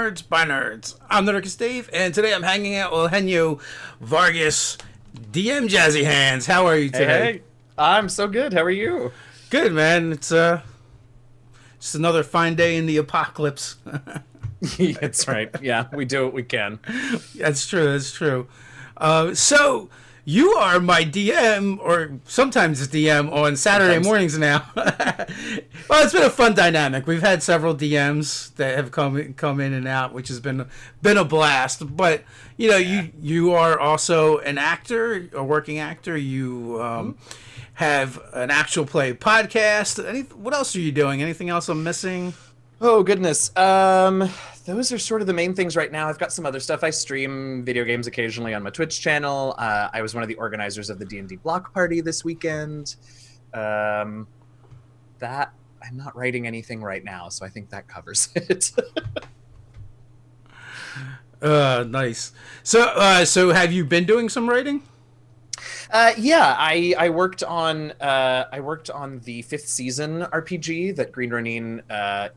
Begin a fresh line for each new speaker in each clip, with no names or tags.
Nerds by Nerds. I'm the Nerdist Dave, and today I'm hanging out with Eugenio, Vargas, DM Jazzy Hands. How are you today?
Hey, I'm so good. How are you?
Good, man. It's just another fine day in the apocalypse.
That's right. Yeah, we do what we can.
That's true. That's true. So you are my DM, or sometimes DM, on Saturday mornings now. Well, it's been a fun dynamic. We've had several DMs that have come in and out, which has been a blast. But you know, you are also an actor, a working actor. You have an actual play podcast. What else are you doing? Anything else I'm missing?
Oh goodness. Those are sort of the main things right now. I've got some other stuff. I stream video games occasionally on my Twitch channel. I was one of the organizers of the D&D block party this weekend. That I'm not writing anything right now, so I think that covers it.
Nice. So have you been doing some writing?
Yeah, I worked on the 5th season RPG that Green Ronin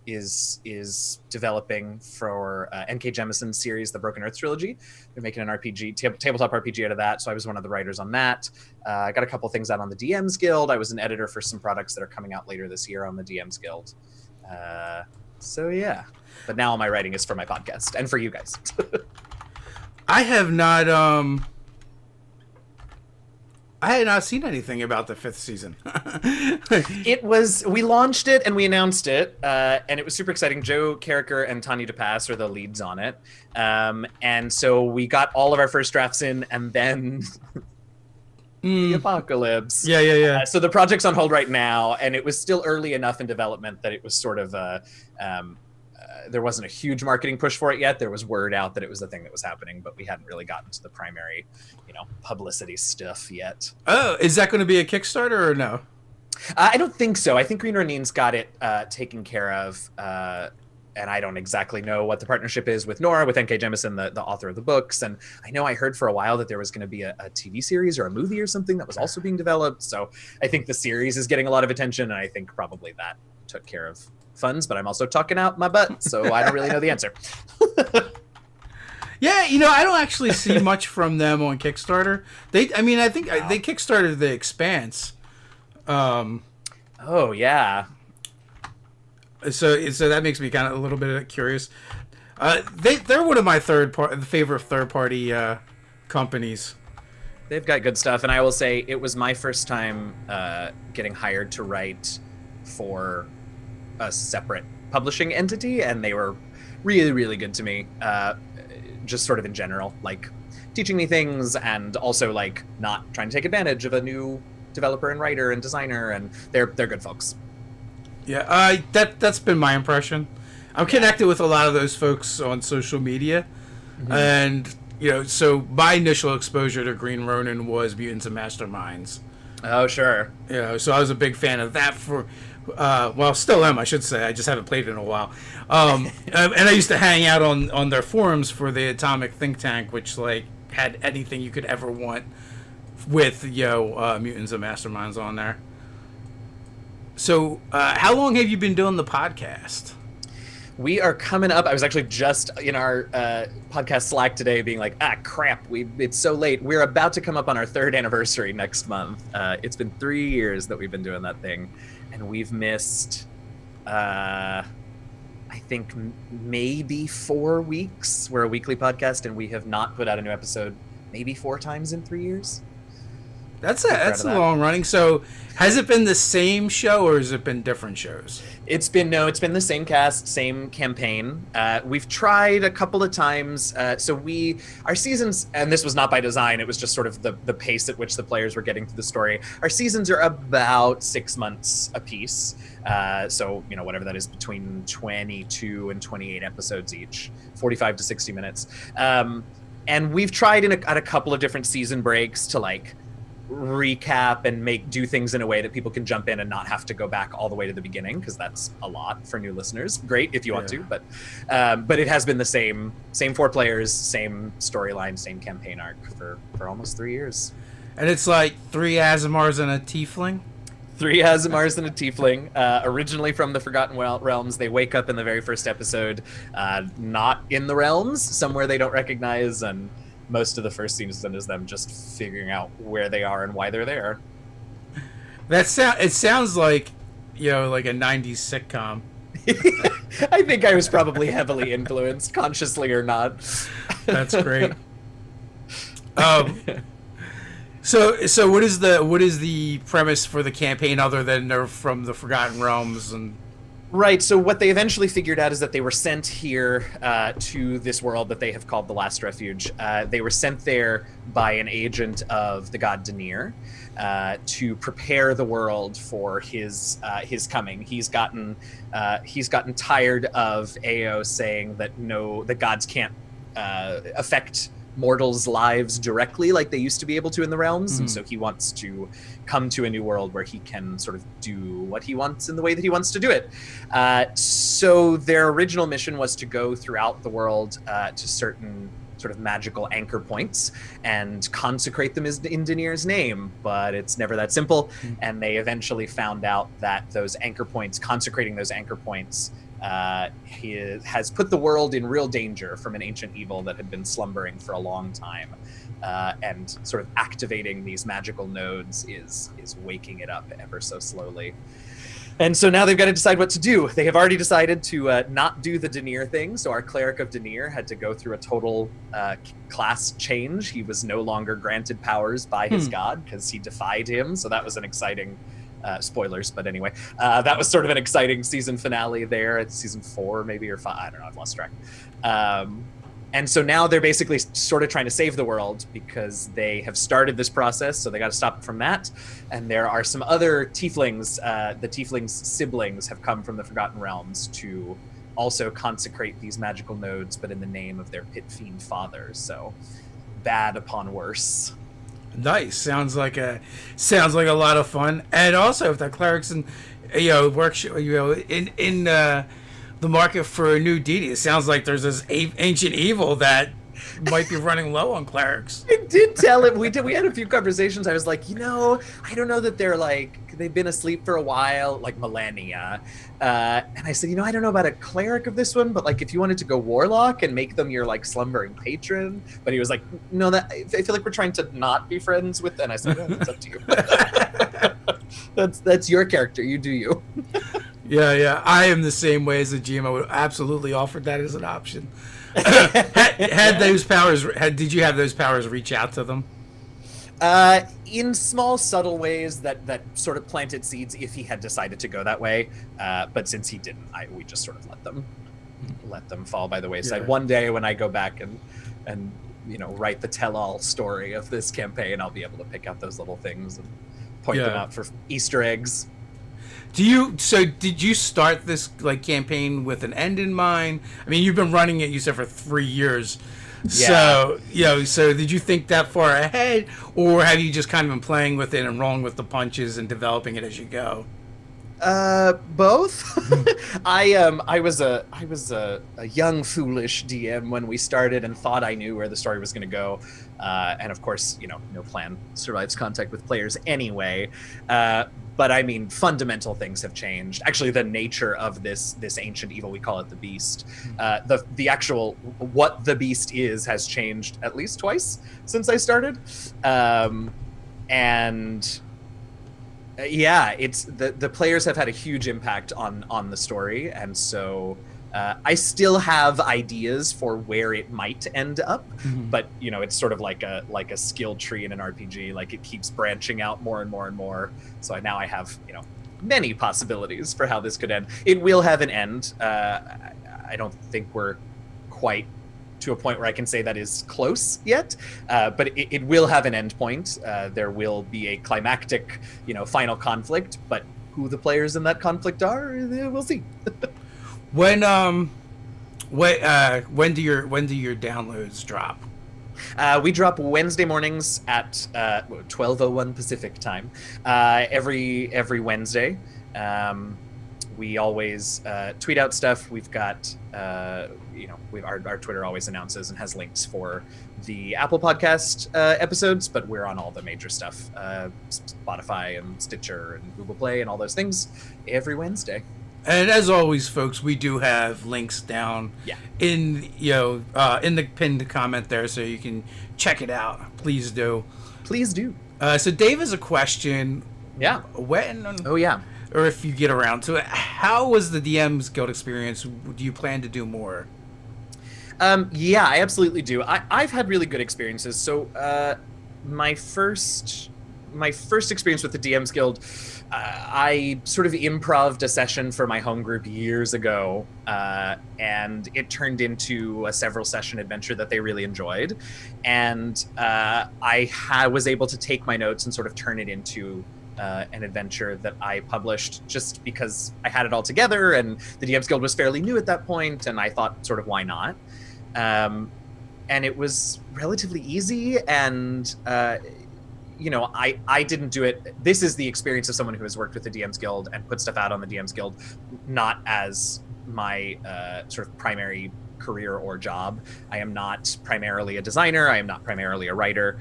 is developing for N.K. Jemison's series, the Broken Earth trilogy. They're making an RPG, tabletop RPG out of that, so I was one of the writers on that. I got a couple things out on the DMs Guild. I was an editor for some products that are coming out later this year on the DMs Guild. So yeah, but now all my writing is for my podcast and for you guys.
I have not. I had not seen anything about the 5th season.
We launched it and we announced it, and it was super exciting. Joe Carricker and Tanya DePass are the leads on it. And so we got all of our first drafts in, and then the apocalypse.
Yeah.
So the project's on hold right now, and it was still early enough in development that it was sort of there wasn't a huge marketing push for it yet. There was word out that it was the thing that was happening, but we hadn't really gotten to the primary, publicity stuff yet.
Oh, is that going to be a Kickstarter or no?
I don't think so. I think Green Ronin's got it taken care of, and I don't exactly know what the partnership is with Nora, with N.K. Jemisin, the author of the books. And I know I heard for a while that there was going to be a TV series or a movie or something that was also being developed. So I think the series is getting a lot of attention, and I think probably that took care of funds, but I'm also talking out my butt, so I don't really know the answer.
Yeah, I don't actually see much from them on Kickstarter. I think they kickstarted The Expanse.
Oh yeah.
So that makes me kind of a little bit curious. They're one of my favorite third party companies.
They've got good stuff, and I will say it was my first time getting hired to write for a separate publishing entity, and they were really, really good to me. Just sort of in general, like teaching me things, and also like not trying to take advantage of a new developer and writer and designer, and they're good folks.
Yeah, that's been my impression. I'm connected with a lot of those folks on social media, and so my initial exposure to Green Ronin was Mutants and Masterminds.
Oh sure.
So I was a big fan of that for. Still am, I should say. I just haven't played it in a while. And I used to hang out on their forums for the Atomic Think Tank, which had anything you could ever want with Mutants and Masterminds on there. So how long have you been doing the podcast?
We are coming up. I was actually just in our podcast Slack today being like, crap, it's so late. We're about to come up on our 3rd anniversary next month. It's been 3 years that we've been doing that thing. And we've missed, I think, maybe 4 weeks. We're a weekly podcast, and we have not put out a new episode maybe 4 times in 3 years.
That's a long running. So has it been the same show, or has it been different shows?
It's been the same cast, same campaign. We've tried a couple of times. Our seasons, and this was not by design, it was just sort of the pace at which the players were getting through the story. Our seasons are about 6 months a piece. So whatever that is, between 22 and 28 episodes each, 45 to 60 minutes. And we've tried at a couple of different season breaks to recap and do things in a way that people can jump in and not have to go back all the way to the beginning, because that's a lot for new listeners. Great if you want to, but it has been the same 4 players, same storyline, same campaign arc for almost 3 years.
And it's like 3 Azamars and a Tiefling?
Three Aasimars and a Tiefling, originally from the Forgotten Realms. They wake up in the very first episode, not in the realms, somewhere they don't recognize, and most of the first season is them just figuring out where they are and why they're there.
It sounds like, like a 90s sitcom.
I think I was probably heavily influenced, consciously or not.
That's great. So what is the premise for the campaign other than they're from the Forgotten Realms and?
Right. So what they eventually figured out is that they were sent here to this world that they have called the Last Refuge. They were sent there by an agent of the god Danir to prepare the world for his coming. He's gotten tired of Ao saying that the gods can't affect mortals' lives directly like they used to be able to in the realms, and so he wants to come to a new world where he can sort of do what he wants in the way that he wants to do it. So their original mission was to go throughout the world to certain sort of magical anchor points and consecrate them in Danir's name, but it's never that simple. And they eventually found out that consecrating those anchor points has put the world in real danger from an ancient evil that had been slumbering for a long time, and sort of activating these magical nodes is waking it up ever so slowly. And so now they've got to decide what to do. They have already decided to not do the Danir thing, so our cleric of Danir had to go through a total class change. He was no longer granted powers by his god because he defied him, so that was an exciting spoilers, but anyway, that was sort of an exciting season finale there. It's season 4 maybe, or 5, I don't know, I've lost track. And so now they're basically sort of trying to save the world because they have started this process, so they got to stop it from that. And there are some other tieflings, the tieflings' siblings have come from the Forgotten Realms to also consecrate these magical nodes, but in the name of their pit fiend father. So bad upon worse.
Nice. Sounds like a lot of fun. And also, if the clerics and works in the market for a new deity, it sounds like there's this ancient evil that might be running low on clerics.
I did tell him. We had a few conversations. I was like, I don't know that they've been asleep for a while, like millennia. And I said, I don't know about a cleric of this one, but like if you wanted to go warlock and make them your like slumbering patron. But he was like, no, that I feel like we're trying to not be friends with. And I said, yeah, it's up to you. That's your character. You do you.
Yeah. I am the same way as a GM. I would absolutely offer that as an option. Did you have those powers reach out to them?
In small, subtle ways that sort of planted seeds if he had decided to go that way. But since he didn't, we just sort of let them fall by the wayside. Yeah. One day when I go back and write the tell-all story of this campaign, I'll be able to pick out those little things and point them out for Easter eggs.
Did you start this campaign with an end in mind? I mean, you've been running it, you said, for 3 years. Yeah. So did you think that far ahead, or have you just kind of been playing with it and rolling with the punches and developing it as you go?
Both. I was a young, foolish DM when we started and thought I knew where the story was going to go. And of course, no plan survives contact with players anyway. But I mean, fundamental things have changed. Actually, the nature of this ancient evil, we call it the beast. The actual what the beast is has changed at least twice since I started. It's the players have had a huge impact on the story, and so I still have ideas for where it might end up, but it's sort of like a skill tree in an RPG. Like it keeps branching out more and more and more. So now I have many possibilities for how this could end. It will have an end. I don't think we're quite to a point where I can say that is close yet, but it will have an end point. There will be a climactic, final conflict, but who the players in that conflict are, we'll see.
When do your downloads drop?
We drop Wednesday mornings at 12:01 Pacific time. Every Wednesday. We always tweet out stuff. We've got, our Twitter always announces and has links for the Apple Podcast episodes, but we're on all the major stuff, Spotify and Stitcher and Google Play and all those things every Wednesday.
And as always, folks, we do have links down in the pinned comment there, so you can check it out. Please do.
Please do.
So Dave has a question.
Yeah.
Or if you get around to it, how was the DM's Guild experience? Do you plan to do more?
Yeah, I absolutely do. I've had really good experiences. So my first experience with the DM's Guild, I sort of improv'd a session for my home group years ago, and it turned into a several session adventure that they really enjoyed. And I was able to take my notes and sort of turn it into an adventure that I published just because I had it all together, and the DM's Guild was fairly new at that point, and I thought sort of why not? And it was relatively easy, and I didn't do it. This is the experience of someone who has worked with the DM's Guild and put stuff out on the DM's Guild, not as my sort of primary career or job. I am not primarily a designer. I am not primarily a writer.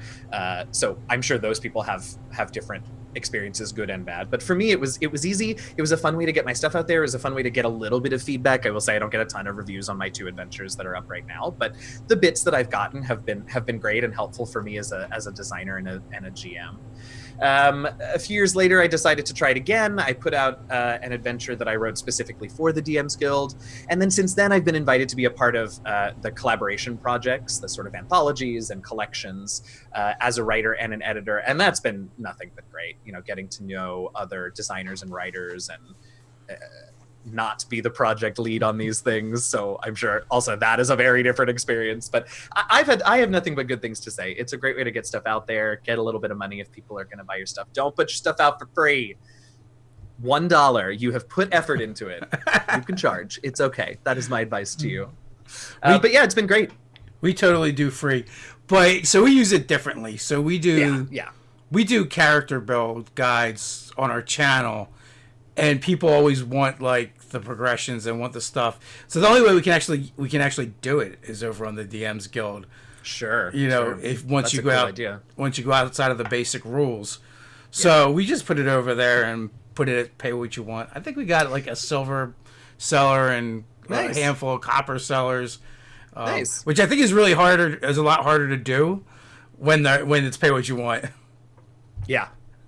So I'm sure those people have different experiences, good and bad. But for me, it was easy. It was a fun way to get my stuff out there. It was a fun way to get a little bit of feedback. I will say I don't get a ton of reviews on my 2 adventures that are up right now, but the bits that I've gotten have been great and helpful for me as a designer and a GM. A few years later, I decided to try it again. I put out an adventure that I wrote specifically for the DM's Guild. And then since then, I've been invited to be a part of the collaboration projects, the sort of anthologies and collections as a writer and an editor. And that's been nothing but great, getting to know other designers and writers and not be the project lead on these things. So I'm sure also that is a very different experience, but I have nothing but good things to say. It's a great way to get stuff out there, get a little bit of money if people are going to buy your stuff. Don't put your stuff out for free. $1, you have put effort into it. You can charge. It's okay. That is my advice to you. But yeah, it's been great.
We totally do free, but so we use it differently. So we do, we do character build guides on our channel, and people always want like the progressions and want the stuff. So the only way we can actually do it is over on the DM's Guild.
Sure.
If once you go outside of the basic rules. So we just put it over there and put it at pay what you want. I think we got like a silver seller and a handful of copper sellers. Which I think is really is a lot harder to do when it's pay what you want.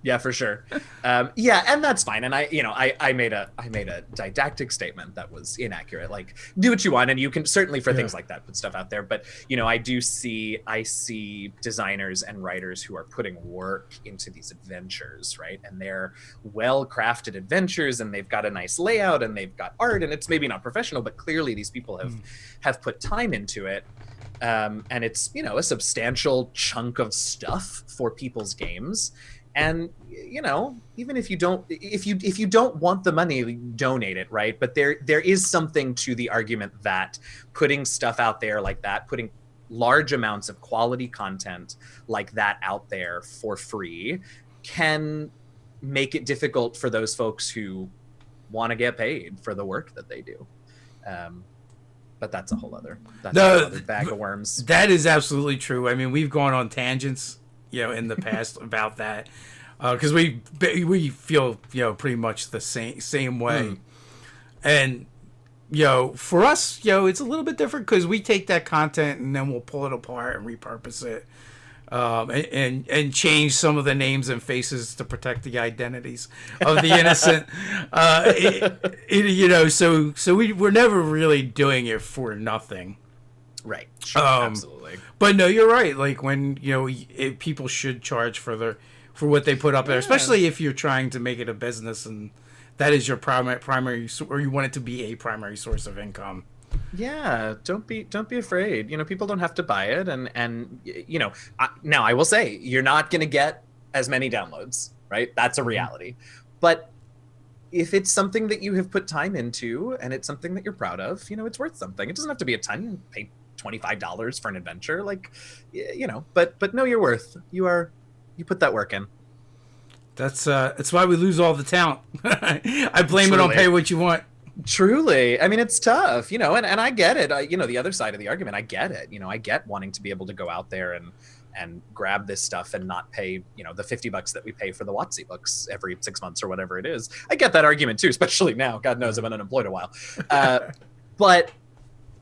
Yeah, for sure. And that's fine. And I made a didactic statement that was inaccurate. Like, do what you want, and you can certainly for things like that put stuff out there. But I see designers and writers who are putting work into these adventures, right? And they're well-crafted adventures, and they've got a nice layout, and they've got art, and it's maybe not professional, but clearly these people have put time into it. And it's a substantial chunk of stuff for people's games. And even if you don't want the money, donate it, right? But there is something to the argument that putting stuff out there like that, putting large amounts of quality content like that out there for free, can make it difficult for those folks who want to get paid for the work that they do. But that's a whole other bag of worms. That
is absolutely true. I mean, we've gone on tangents in the past about that, because we feel pretty much the same way. And for us, it's a little bit different because we take that content and then we'll pull it apart and repurpose it, and change some of the names and faces to protect the identities of the innocent. So we're never really doing it for nothing.
Right. Sure, absolutely.
But no, you're right. Like when people should charge for what they put up there, especially if you're trying to make it a business and that is your primary, or you want it to be a primary source of income.
Yeah, don't be afraid. People don't have to buy it, and now I will say you're not going to get as many downloads, right? That's a reality. But if it's something that you have put time into and it's something that you're proud of, it's worth something. It doesn't have to be a ton. You pay $25 for an adventure, but know your worth. You put that work in.
That's why we lose all the talent. I blame it on pay what you want.
Truly. I mean, it's tough, and I get it. The other side of the argument, I get it. I get wanting to be able to go out there and grab this stuff and not pay, the $50 that we pay for the WotC books every 6 months or whatever it is. I get that argument too, especially now. God knows I've been unemployed a while. But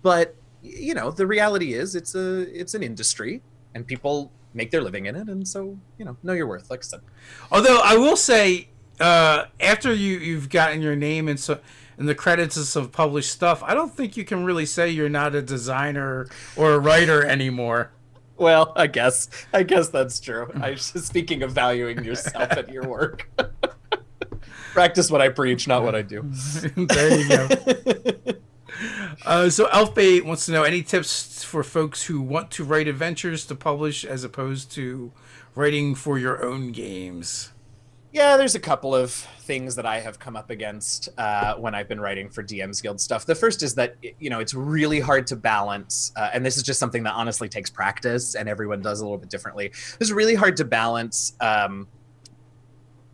the reality is it's an industry and people make their living in it. And so, know your worth, like I said.
Although I will say, after you've gotten your name in the credits of some published stuff, I don't think you can really say you're not a designer or a writer anymore.
Well, I guess that's true. Speaking of valuing yourself and your work. Practice what I preach, not what I do.
There you go. So Elfbait wants to know any tips for folks who want to write adventures to publish as opposed to writing for your own games.
Yeah, there's a couple of things that I have come up against when I've been writing for DM's Guild stuff. The first is that, it's really hard to balance, and this is just something that honestly takes practice, and everyone does a little bit differently. It's really hard to balance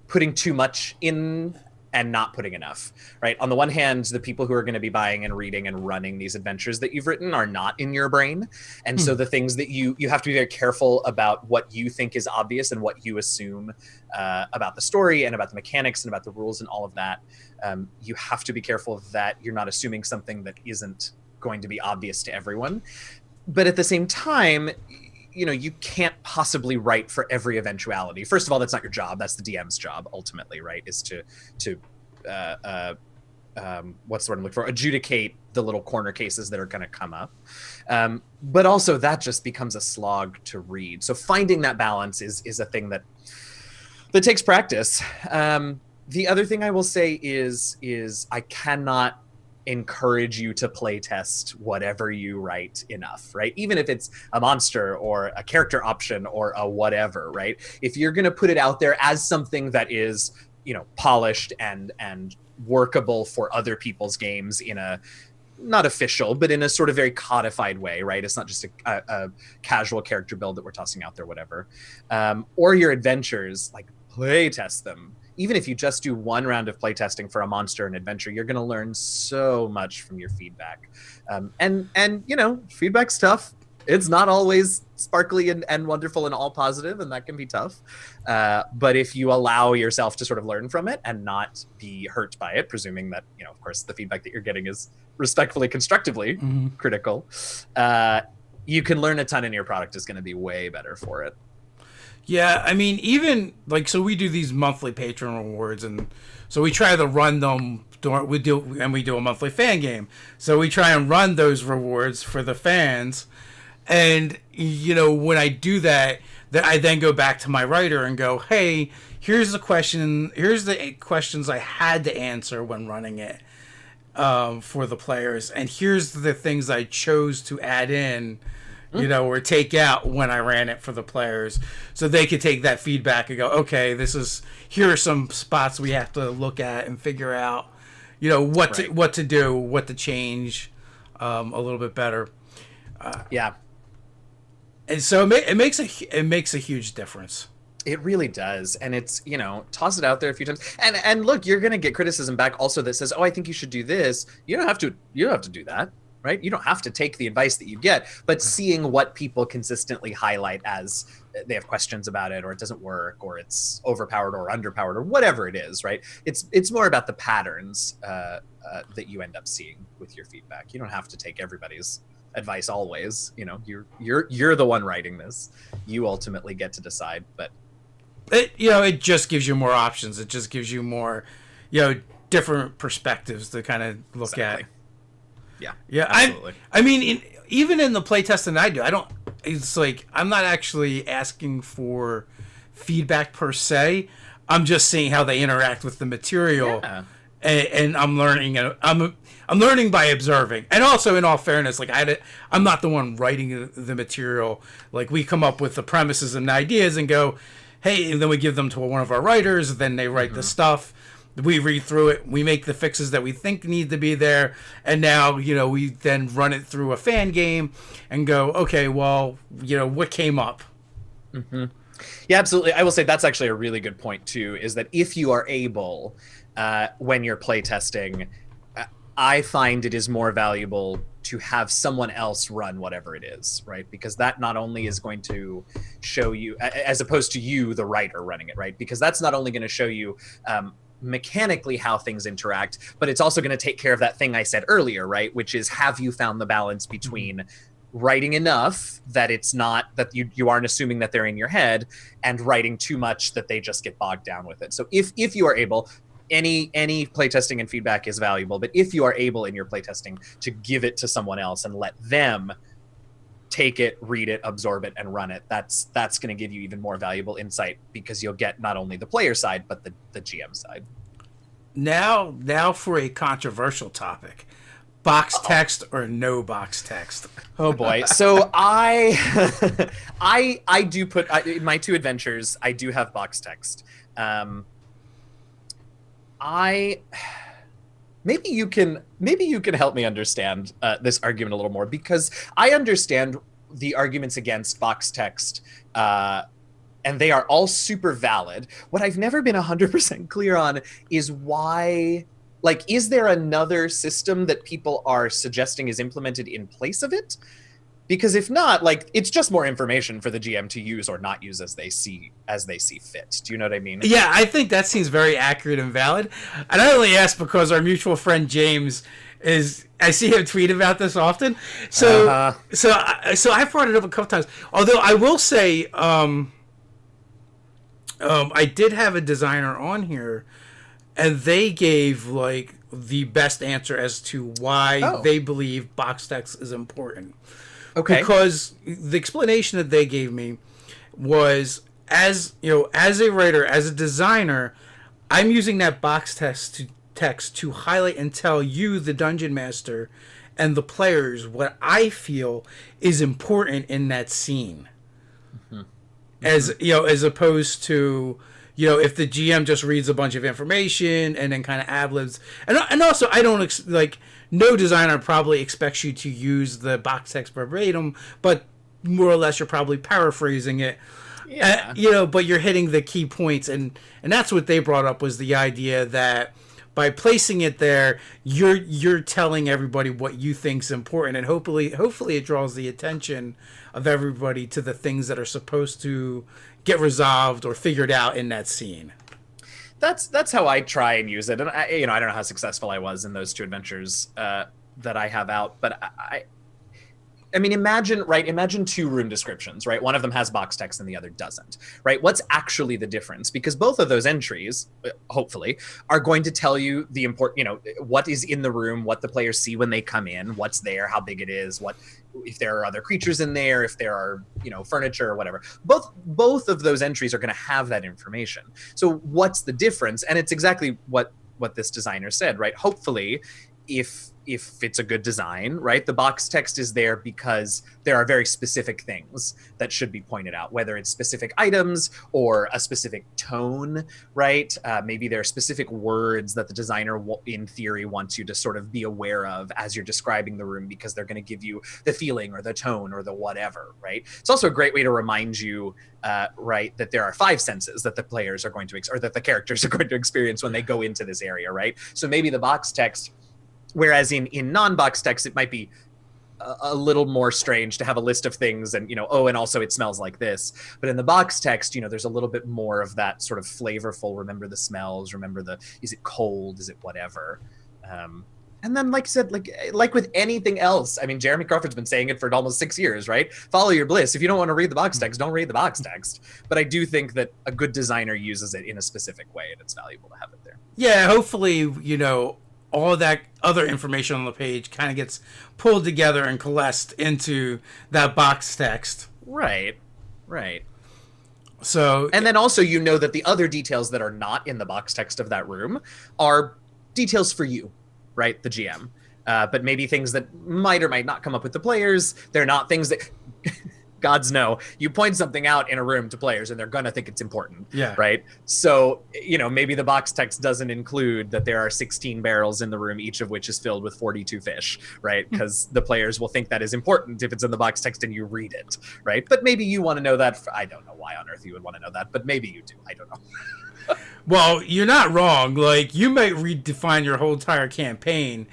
putting too much in and not putting enough, right? On the one hand, the people who are going to be buying and reading and running these adventures that you've written are not in your brain. And so the things that you have to be very careful about what you think is obvious and what you assume about the story and about the mechanics and about the rules and all of that. You have to be careful that you're not assuming something that isn't going to be obvious to everyone. But at the same time, you can't possibly write for every eventuality. First of all, that's not your job. That's the DM's job, ultimately, right? Is to what's the word I'm looking for? Adjudicate the little corner cases that are going to come up. But also that just becomes a slog to read. So finding that balance is a thing that takes practice. The other thing I will say is I cannot encourage you to play test whatever you write enough, right? Even if it's a monster or a character option or a whatever, right? If you're going to put it out there as something that is, polished and workable for other people's games in a not official, but in a sort of very codified way, right? It's not just a casual character build that we're tossing out there, whatever. Or your adventures, like play test them. Even if you just do one round of playtesting for a monster and adventure, you're going to learn so much from your feedback. And feedback's tough. It's not always sparkly and wonderful and all positive, and that can be tough. But if you allow yourself to sort of learn from it and not be hurt by it, presuming that, of course, the feedback that you're getting is respectfully, constructively critical, you can learn a ton and your product is going to be way better for it.
Yeah, I mean, even, so we do these monthly patron rewards, and so we try to run them, we do a monthly fan game. So we try and run those rewards for the fans, and, when I do that, I then go back to my writer and go, hey, here's the questions I had to answer when running it for the players, and here's the things I chose to add in, or take out when I ran it for the players, so they could take that feedback and go, okay, here are some spots we have to look at and figure out, what to do, what to change, a little bit better.
Yeah.
And so it makes a huge difference.
It really does. And it's, toss it out there a few times. And look, you're going to get criticism back also that says, oh, I think you should do this. You don't have to do that. Right? You don't have to take the advice that you get, but seeing what people consistently highlight as they have questions about it, or it doesn't work, or it's overpowered or underpowered, or whatever it is, right? It's more about the patterns that you end up seeing with your feedback. You don't have to take everybody's advice always. You're the one writing this. You ultimately get to decide, but
it just gives you more options. It just gives you more, different perspectives to kind of look at. Yeah, absolutely. I mean, even in the playtesting I do, it's like I'm not actually asking for feedback per se. I'm just seeing how they interact with the material, and I'm learning. I'm learning by observing, and also, in all fairness, I'm not the one writing the material. Like, we come up with the premises and ideas and go, hey, and then we give them to one of our writers. Then they write the stuff. We read through it, we make the fixes that we think need to be there, and now, we then run it through a fan game and go, okay, well, what came up?
Yeah, absolutely. I will say that's actually a really good point too, is that if you are able, when you're playtesting, I find it is more valuable to have someone else run whatever it is, right? Because that not only is going to show you, as opposed to you, the writer, running it, right? Because that's not only going to show you mechanically how things interact, but it's also going to take care of that thing I said earlier, right? Which is, have you found the balance between writing enough that it's not that you aren't assuming that they're in your head, and writing too much that they just get bogged down with it. So if you are able, any playtesting and feedback is valuable, but if you are able in your playtesting to give it to someone else and let them take it, read it, absorb it, and run it, that's going to give you even more valuable insight, because you'll get not only the player side but the GM side.
Now for a controversial topic. Box text or no box text?
Oh boy. So I do put in my 2 adventures, I do have box text. Maybe you can help me understand this argument a little more, because I understand the arguments against box text, and they are all super valid. What I've never been 100% clear on is why. Like, is there another system that people are suggesting is implemented in place of it? Because if not, like, it's just more information for the GM to use or not use as they see fit. Do you know what I mean?
Yeah, I think that seems very accurate and valid. And I only ask because our mutual friend James I see him tweet about this often. So I brought it up a couple times. Although I will say, I did have a designer on here, and they gave like the best answer as to why they believe box text is important.
Okay.
Because the explanation that they gave me was, as a writer, as a designer, I'm using that box text to highlight and tell you, the dungeon master, and the players, what I feel is important in that scene. Mm-hmm. As opposed to, if the GM just reads a bunch of information and then kind of ad-libs. And also, I don't, no designer probably expects you to use the box text verbatim, but more or less you're probably paraphrasing it. Yeah. But you're hitting the key points. And that's what they brought up, was the idea that by placing it there, you're telling everybody what you think's important, and hopefully it draws the attention of everybody to the things that are supposed to get resolved or figured out in that scene.
That's how I try and use it, and I don't know how successful I was in those 2 adventures that I have out, but I mean, imagine 2 room descriptions, right? One of them has box text and the other doesn't, right? What's actually the difference? Because both of those entries, hopefully, are going to tell you the important, what is in the room, what the players see when they come in, what's there, how big it is, if there are other creatures in there, if there are, furniture or whatever. Both of those entries are going to have that information. So what's the difference? And it's exactly what this designer said, right? Hopefully, if it's a good design, right, the box text is there because there are very specific things that should be pointed out, whether it's specific items or a specific tone, right? Maybe there are specific words that the designer, in theory, wants you to sort of be aware of as you're describing the room, because they're going to give you the feeling or the tone or the whatever, right? It's also a great way to remind you, right, that there are 5 senses that the players are going to, or that the characters are going to experience when they go into this area, right? So maybe the box text, whereas in non-box text, it might be a little more strange to have a list of things and, and also it smells like this. But in the box text, there's a little bit more of that sort of flavorful, remember the smells, remember is it cold, is it whatever. And then, like I said, like with anything else, I mean, Jeremy Crawford's been saying it for almost 6 years, right? Follow your bliss. If you don't want to read the box text, don't read the box text. But I do think that a good designer uses it in a specific way, and it's valuable to have it there.
Yeah, hopefully, all that other information on the page kind of gets pulled together and coalesced into that box text.
Right.
So,
and then also, that the other details that are not in the box text of that room are details for you, right? The GM. But maybe things that might or might not come up with the players. They're not things that gods no. You point something out in a room to players and they're going to think it's important.
Yeah.
Right. So, maybe the box text doesn't include that there are 16 barrels in the room, each of which is filled with 42 fish. Right. Because the players will think that is important if it's in the box text and you read it. Right. But maybe you want to know that. I don't know why on earth you would want to know that, but maybe you do. I don't know.
Well, you're not wrong. Like, you might redefine your whole entire campaign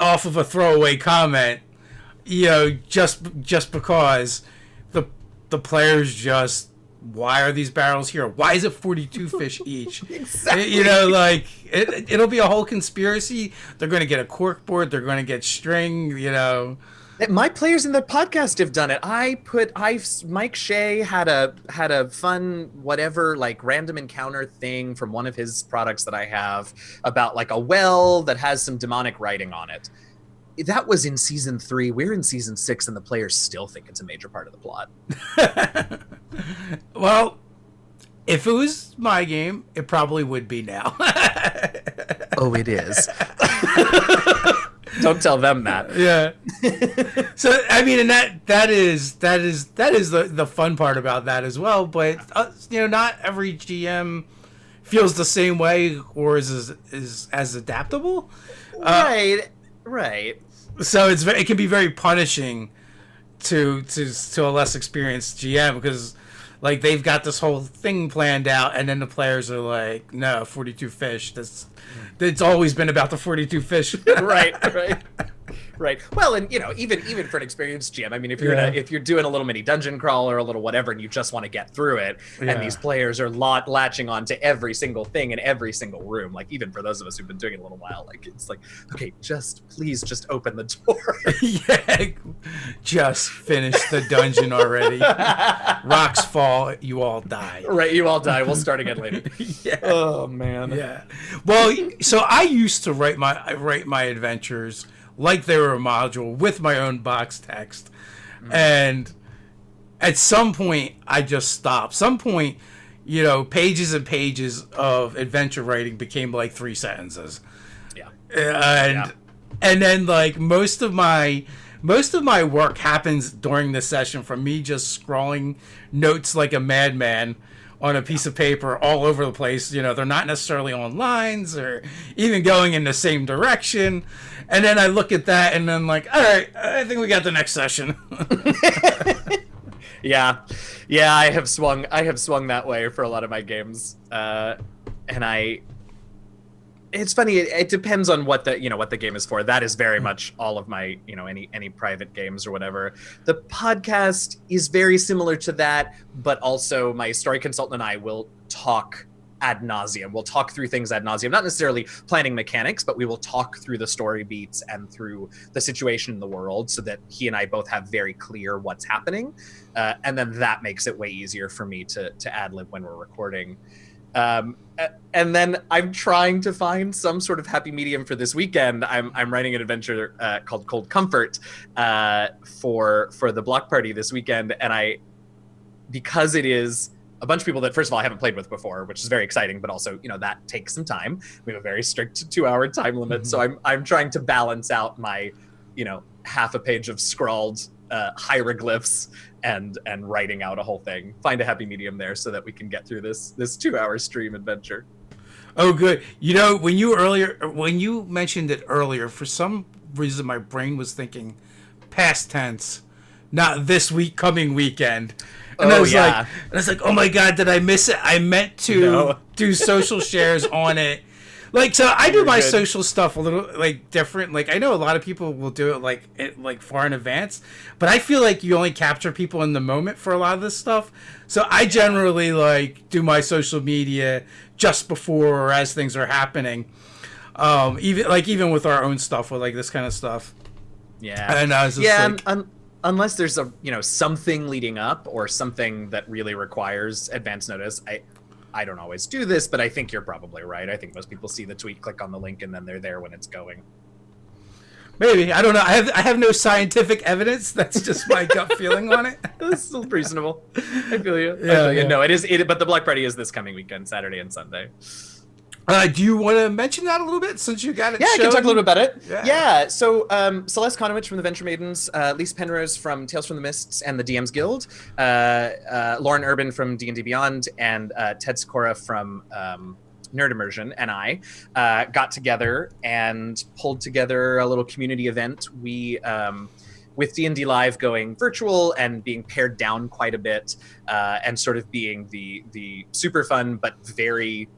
off of a throwaway comment, just because the players just, why are these barrels here? Why is it 42 fish each?
Exactly.
It'll be a whole conspiracy. They're going to get a cork board. They're going to get string,
My players in the podcast have done it. Mike Shea had a fun whatever, like, random encounter thing from one of his products that I have about, like, a well that has some demonic writing on it. That was in season 3. We're in season 6 and the players still think it's a major part of the plot.
Well, if it was my game, it probably would be now.
Oh, it is. Don't tell them that.
Yeah. So I mean, and that is the fun part about that as well. But not every GM feels the same way or is as adaptable.
Right.
So it can be very punishing to a less experienced GM because, like, they've got this whole thing planned out, and then the players are like, "No, 42 fish. It's always been about the 42 fish."
Right. Well, and even for an experienced GM, I mean, if you're doing a little mini dungeon crawl or a little whatever, and you just want to get through it, and these players are latching on to every single thing in every single room, like, even for those of us who've been doing it a little while, like, it's like, okay, please just open the door.
Yeah, just finish the dungeon already. Rocks fall, you all die.
Right, you all die. We'll start again later.
Yeah.
Oh man.
Yeah. Well, so I used to write my adventures like they were a module with my own box text. And at some point I just stopped. Some point, pages and pages of adventure writing became like 3 sentences.
Yeah.
And then, like, most of my work happens during the session from me just scrawling notes like a madman on a piece of paper all over the place. They're not necessarily on lines or even going in the same direction. And then I look at that and I'm like, all right, I think we got the next session.
Yeah. I have swung that way for a lot of my games. It's funny. It depends on what the game is for. That is very much all of my, any private games or whatever. The podcast is very similar to that, but also my story consultant and I will talk ad nauseum. We'll talk through things ad nauseum, not necessarily planning mechanics, but we will talk through the story beats and through the situation in the world so that he and I both have very clear what's happening. And then that makes it way easier for me to ad-lib when we're recording. And then I'm trying to find some sort of happy medium for this weekend. I'm writing an adventure called Cold Comfort for the block party this weekend, and because it is a bunch of people that, first of all, I haven't played with before, which is very exciting, but also, that takes some time. We have a very strict 2-hour time limit, so I'm trying to balance out my, half a page of scrawled hieroglyphs and writing out a whole thing. Find a happy medium there so that we can get through this 2-hour stream adventure.
Oh, good. When you mentioned it earlier, for some reason my brain was thinking past tense, not this week, coming weekend. And I was like, oh my God, did I miss it? I meant to do social shares on it. Like, so I do my social stuff a little, like, different. Like, I know a lot of people will do it like far in advance, but I feel like you only capture people in the moment for a lot of this stuff. So I generally, like, do my social media just before or as things are happening. Even with our own stuff, with, like, this kind of stuff.
Yeah.
And I was just
unless there's something leading up or something that really requires advance notice, I don't always do this, but I think you're probably right. I think most people see the tweet, click on the link, and then they're there when it's going.
Maybe. I don't know. I have no scientific evidence. That's just my gut feeling on it.
That's still reasonable. I feel you.
Yeah.
No, it is. But the block party is this coming weekend, Saturday and Sunday.
Do you want to mention that a little bit since you got it
Yeah, I can talk a little bit about it.
Yeah.
Yeah, so Celeste Konowich from the Venture Maidens, Lise Penrose from Tales from the Mists and the DM's Guild, Lauren Urban from D&D Beyond, and Ted Sikora from Nerd Immersion and I got together and pulled together a little community event. We with D&D Live going virtual and being pared down quite a bit, and sort of being the super fun but very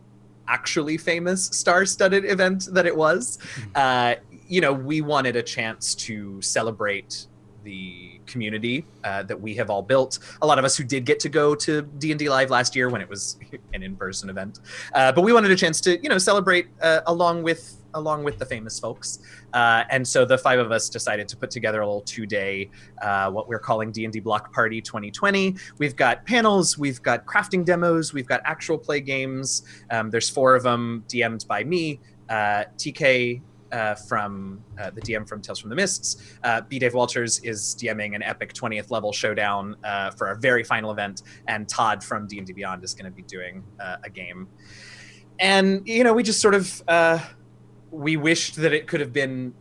actually famous star-studded event that it was, we wanted a chance to celebrate the community that we have all built. A lot of us who did get to go to D&D Live last year when it was an in-person event, but we wanted a chance to celebrate along with the famous folks, and so the five of us decided to put together a little 2-day what we're calling D&D Block Party 2020. We've got panels, we've got crafting demos, we've got actual play games. There's 4 of them DM'd by me, TK from the DM from Tales from the Mists. B. Dave Walters is DMing an epic 20th level showdown for our very final event, and Todd from D&D Beyond is going to be doing a game. And we just sort of we wished that it could have been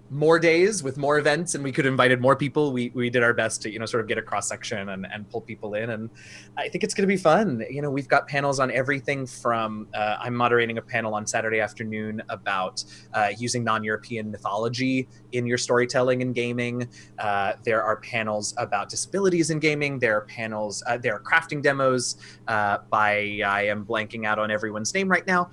more days with more events and we could have invited more people. We did our best to sort of get a cross section and pull people in, and I think it's going to be fun. We've got panels on everything from I'm moderating a panel on Saturday afternoon about using non-European mythology in your storytelling and gaming. There are panels about disabilities in gaming. There are panels, there are crafting demos by, I am blanking out on everyone's name right now.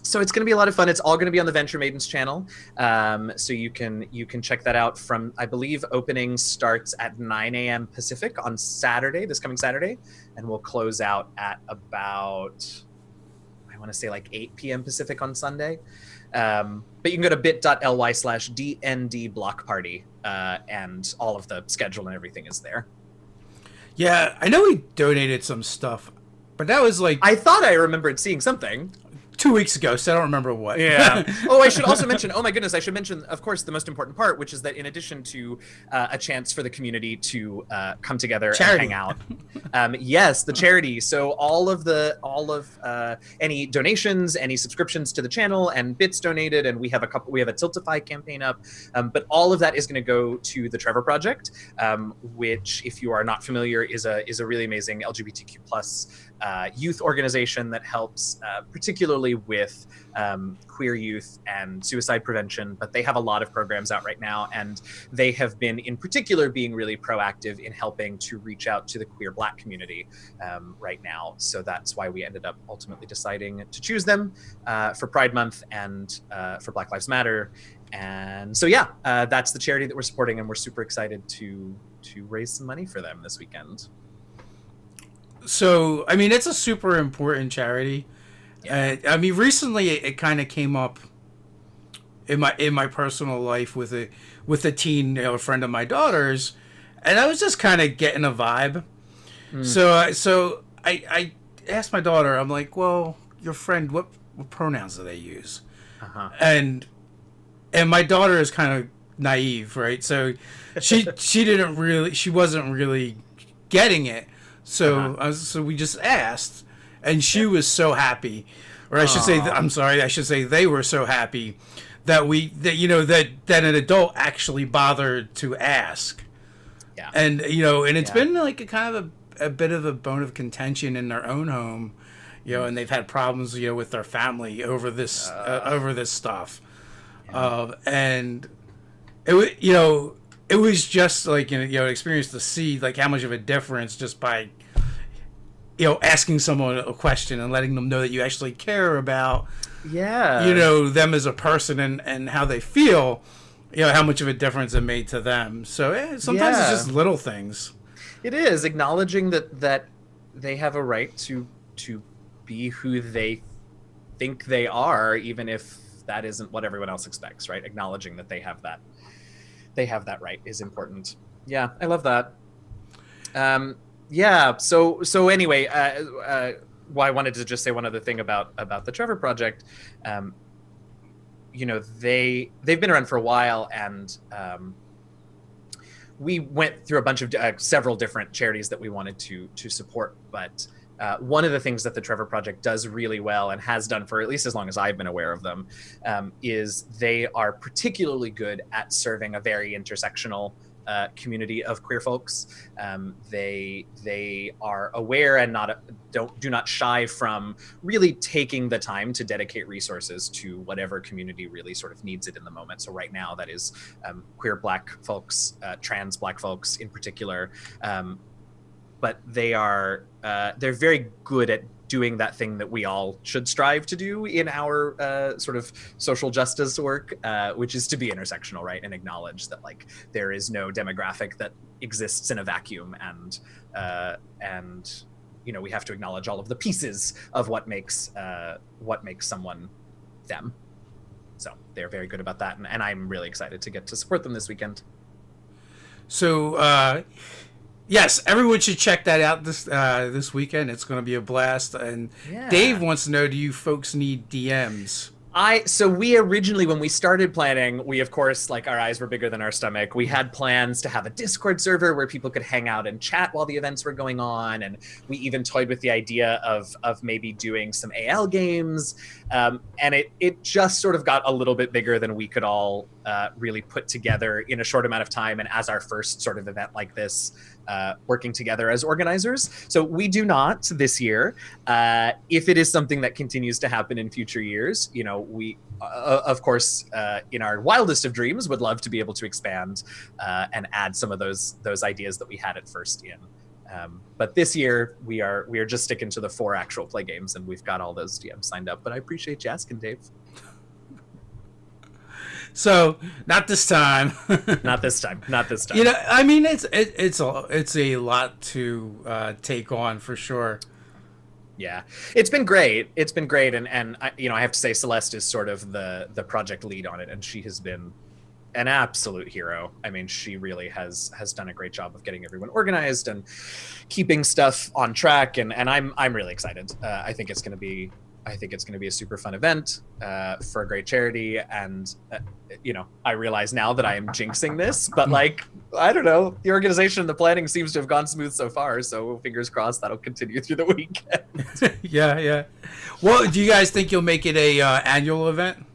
So it's going to be a lot of fun. It's all going to be on the Venture Maidens channel. So you can check that out from, I believe, opening starts at 9 a.m. Pacific on Saturday, this coming Saturday. And we'll close out at about, I want to say like 8 p.m. Pacific on Sunday. But you can go to bit.ly/DND block party, and all of the schedule and everything is there.
Yeah, I know we donated some stuff, but that was like...
I thought I remembered seeing something.
2 weeks ago, so I don't remember what.
Yeah. Oh, I should also mention, oh my goodness, I should mention, of course, the most important part, which is that in addition to a chance for the community to come together
charity.
And hang out. Yes, the charity. So all of any donations, any subscriptions to the channel and bits donated, and we have a Tiltify campaign up, but all of that is going to go to the Trevor Project, which, if you are not familiar, is a really amazing LGBTQ plus youth organization that helps particularly with queer youth and suicide prevention, but they have a lot of programs out right now, and they have been in particular being really proactive in helping to reach out to the queer Black community right now. So that's why we ended up ultimately deciding to choose them for Pride Month and for Black Lives Matter. And so that's the charity that we're supporting, and we're super excited to raise some money for them this weekend.
So, I mean, it's a super important charity.
Yeah.
I mean, recently it kind of came up in my personal life with a teen, a friend of my daughter's, and I was just kind of getting a vibe. So I asked my daughter, I'm like, well, your friend, what pronouns do they use? And my daughter is kind of naive, right? So she wasn't really getting it. So so we just asked, and she was so happy, or I should say, they were so happy that that an adult actually bothered to ask. Yeah. And and it's been like a kind of a bit of a bone of contention in their own home, and they've had problems with their family over this stuff. Yeah. And it was just like an experience to see like how much of a difference just by asking someone a question and letting them know that you actually care about them as a person and how they feel, how much of a difference it made to them. So sometimes it's just little things.
It is acknowledging that they have a right to be who they think they are, even if that isn't what everyone else expects, right? Acknowledging that they have that right is important. Yeah, I love that. So anyway, I wanted to just say one other thing about the Trevor Project. They've been around for a while, and we went through a bunch of several different charities that we wanted to support, but one of the things that the Trevor Project does really well, and has done for at least as long as I've been aware of them, is they are particularly good at serving a very intersectional community of queer folks. They are aware and do not shy from really taking the time to dedicate resources to whatever community really sort of needs it in the moment. So right now that is queer Black folks, trans Black folks in particular, but they're very good at doing that thing that we all should strive to do in our sort of social justice work, which is to be intersectional, right? And acknowledge that like there is no demographic that exists in a vacuum, and you know, we have to acknowledge all of the pieces of what makes someone them. So they're very good about that, and I'm really excited to get to support them this weekend.
So yes, everyone should check that out this weekend. It's going to be a blast. And
Yeah.
Dave wants to know, do you folks need DMs?
So we originally, when we started planning, we of course, like, our eyes were bigger than our stomach. We had plans to have a Discord server where people could hang out and chat while the events were going on, and we even toyed with the idea of maybe doing some AL games. And it just sort of got a little bit bigger than we could all really put together in a short amount of time, and as our first sort of event like this, working together as organizers. So we do not this year. If it is something that continues to happen in future years, you know, we of course, in our wildest of dreams, would love to be able to expand and add some of those ideas that we had at first in. But this year we are just sticking to the 4 actual play games, and we've got all those DMs signed up. But I appreciate you asking, Dave.
So not this time.
Not this time.
You know, I mean, it's a lot to take on for sure.
Yeah, it's been great. And I, you know, I have to say Celeste is sort of the project lead on it, and she has been an absolute hero. I mean, she really has done a great job of getting everyone organized and keeping stuff on track. And I'm really excited. I think it's going to be a super fun event for a great charity. And, you know, I realize now that I am jinxing this, but like, I don't know, the organization and the planning seems to have gone smooth so far. So fingers crossed that'll continue through the weekend.
Yeah. Well, do you guys think you'll make it a annual event?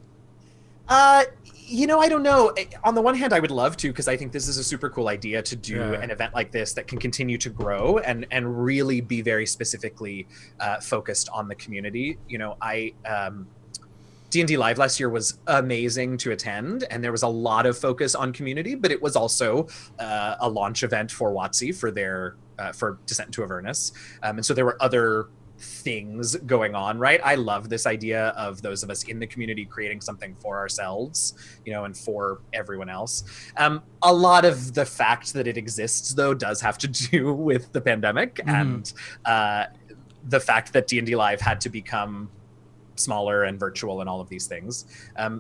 You know, I don't know. On the one hand, I would love to, because I think this is a super cool idea to do an event like this that can continue to grow and really be very specifically focused on the community. You know, D&D Live last year was amazing to attend, and there was a lot of focus on community, but it was also a launch event for WotC for their for Descent into Avernus, and so there were other things going on, right? I love this idea of those of us in the community creating something for ourselves, you know, and for everyone else. A lot of the fact that it exists, though, does have to do with the pandemic and the fact that D&D Live had to become smaller and virtual and all of these things.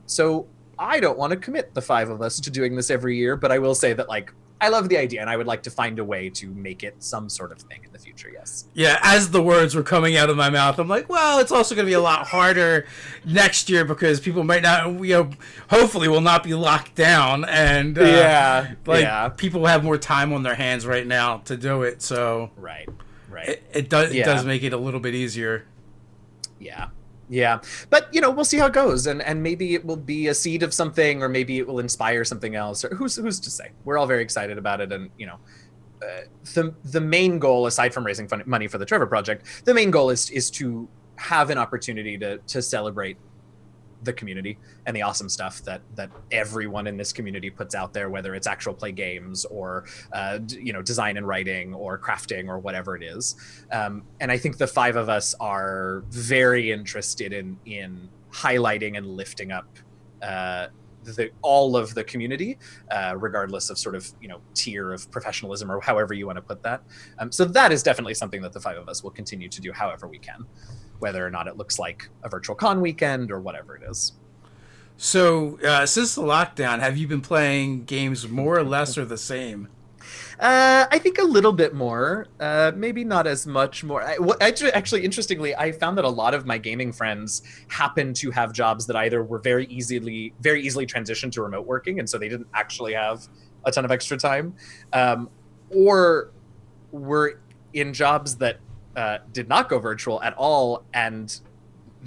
So I don't want to commit the 5 of us to doing this every year, but I will say that, like, I love the idea, and I would like to find a way to make it some sort of thing in the future, yes.
Yeah, as the words were coming out of my mouth, I'm like, well, it's also going to be a lot harder next year because people might not, you know, hopefully will not be locked down, and people have more time on their hands right now to do it, so
right.
It does make it a little bit easier.
Yeah, but you know, we'll see how it goes, and maybe it will be a seed of something, or maybe it will inspire something else, or who's to say. We're all very excited about it, and you know, the main goal, aside from raising money for the Trevor Project, the main goal is to have an opportunity to celebrate the community and the awesome stuff that everyone in this community puts out there, whether it's actual play games or you know, design and writing or crafting or whatever it is. And I think the 5 of us are very interested in highlighting and lifting up all of the community, regardless of sort of, you know, tier of professionalism or however you want to put that. So that is definitely something that the 5 of us will continue to do however we can, whether or not it looks like a virtual con weekend or whatever it is.
So since the lockdown, have you been playing games more or less or the same?
I think a little bit more, maybe not as much more. Actually, interestingly, I found that a lot of my gaming friends happen to have jobs that either were very easily transitioned to remote working, and so they didn't actually have a ton of extra time, or were in jobs that did not go virtual at all, and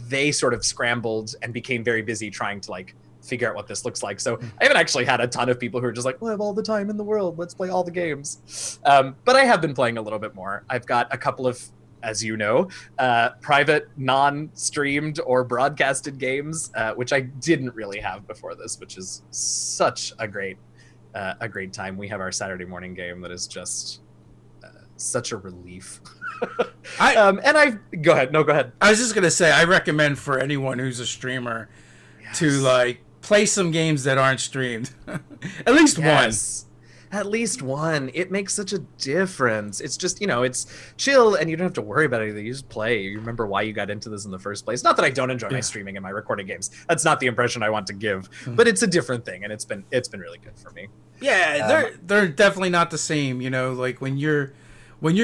they sort of scrambled and became very busy trying to like figure out what this looks like. So I haven't actually had a ton of people who are just like, well, I have all the time in the world, let's play all the games. But I have been playing a little bit more. I've got a couple of, as you know, private non-streamed or broadcasted games, which I didn't really have before this, which is such a great time. We have our Saturday morning game that is just such a relief. Go ahead. No, go ahead.
I was just gonna say, I recommend for anyone who's a streamer to like play some games that aren't streamed. At least one.
At least one. It makes such a difference. It's just, it's chill and you don't have to worry about anything. You just play. You remember why you got into this in the first place. Not that I don't enjoy my streaming and my recording games. That's not the impression I want to give. But it's a different thing, and it's been really good for me.
Yeah, they're definitely not the same. Like when you're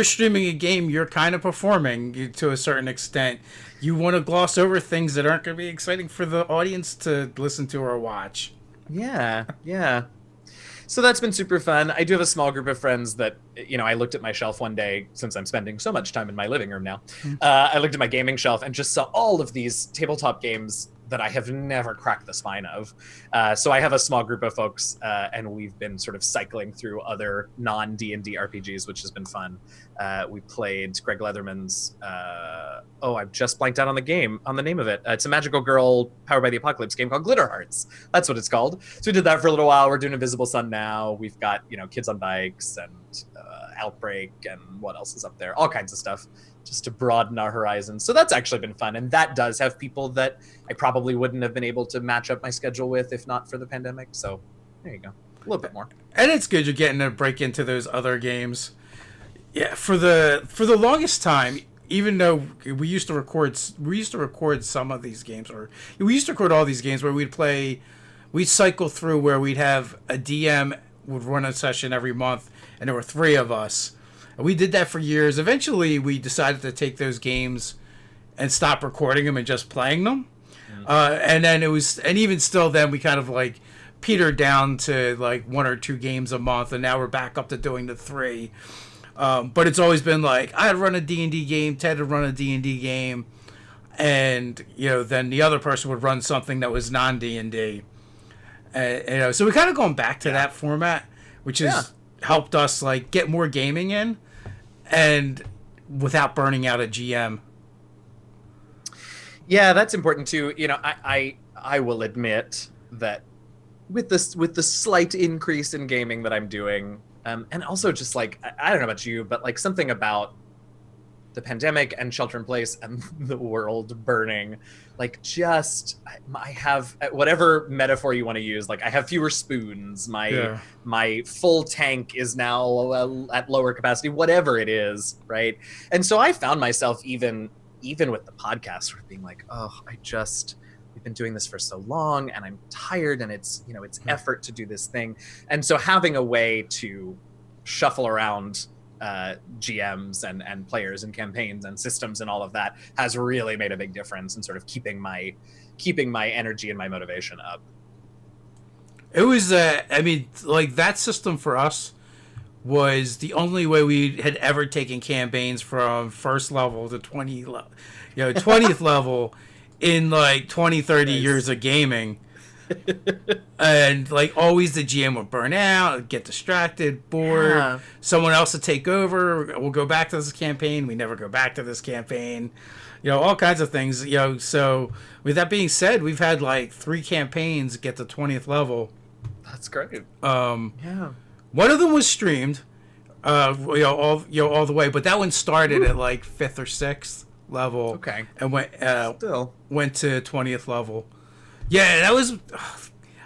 streaming a game, you're kind of performing to a certain extent. You want to gloss over things that aren't going to be exciting for the audience to listen to or watch.
Yeah. So that's been super fun. I do have a small group of friends that, I looked at my shelf one day, since I'm spending so much time in my living room now. I looked at my gaming shelf and just saw all of these tabletop games that I have never cracked the spine of. So I have a small group of folks, and we've been sort of cycling through other non-D&D RPGs, which has been fun. We played Greg Leatherman's, I've just blanked out on the name of it. It's a magical girl powered by the apocalypse game called Glitter Hearts. That's what it's called. So we did that for a little while. We're doing Invisible Sun now. We've got, Kids on Bikes and Outbreak and what else is up there? All kinds of stuff, just to broaden our horizons. So that's actually been fun. And that does have people that I probably wouldn't have been able to match up my schedule with if not for the pandemic. So there you go. A little bit more. And
it's good you're getting to break into those other games. Yeah, for the longest time, even though we used to record some of these games, or we used to record all these games where we'd cycle through where we'd have a DM would run a session every month, and there were 3 of us. And we did that for years. Eventually, we decided to take those games and stop recording them and just playing them. And then even still, then we kind of like petered down to like 1 or 2 games a month, and now we're back up to doing the 3. But it's always been like I'd run a D&D game, Ted would run a D&D game, and then the other person would run something that was non-D&D. So we kind of going back to that format, which has helped us like get more gaming in, and without burning out a GM.
Yeah, that's important too. I will admit that with the slight increase in gaming that I'm doing, and also just like I don't know about you, but like something about the pandemic and shelter in place and the world burning, like just I have, whatever metaphor you want to use, like I have fewer spoons, my full tank is now at lower capacity, whatever it is, right? And so I found myself even with the podcast sort of being like, we've been doing this for so long and I'm tired, and it's effort to do this thing. And so having a way to shuffle around GMs and players and campaigns and systems and all of that has really made a big difference in sort of keeping my energy and my motivation up.
It was like that system for us was the only way we had ever taken campaigns from first level to 20th level in like 20-30 years of gaming. And like always the GM would burn out, get distracted, bored, someone else would take over, we'll go back to this campaign, we never go back to this campaign, all kinds of things. So with that being said, we've had like 3 campaigns get to 20th level.
That's great.
One of them was streamed all the way, but that one started at like 5th or 6th level.
Okay.
And went to 20th level. Yeah, that was.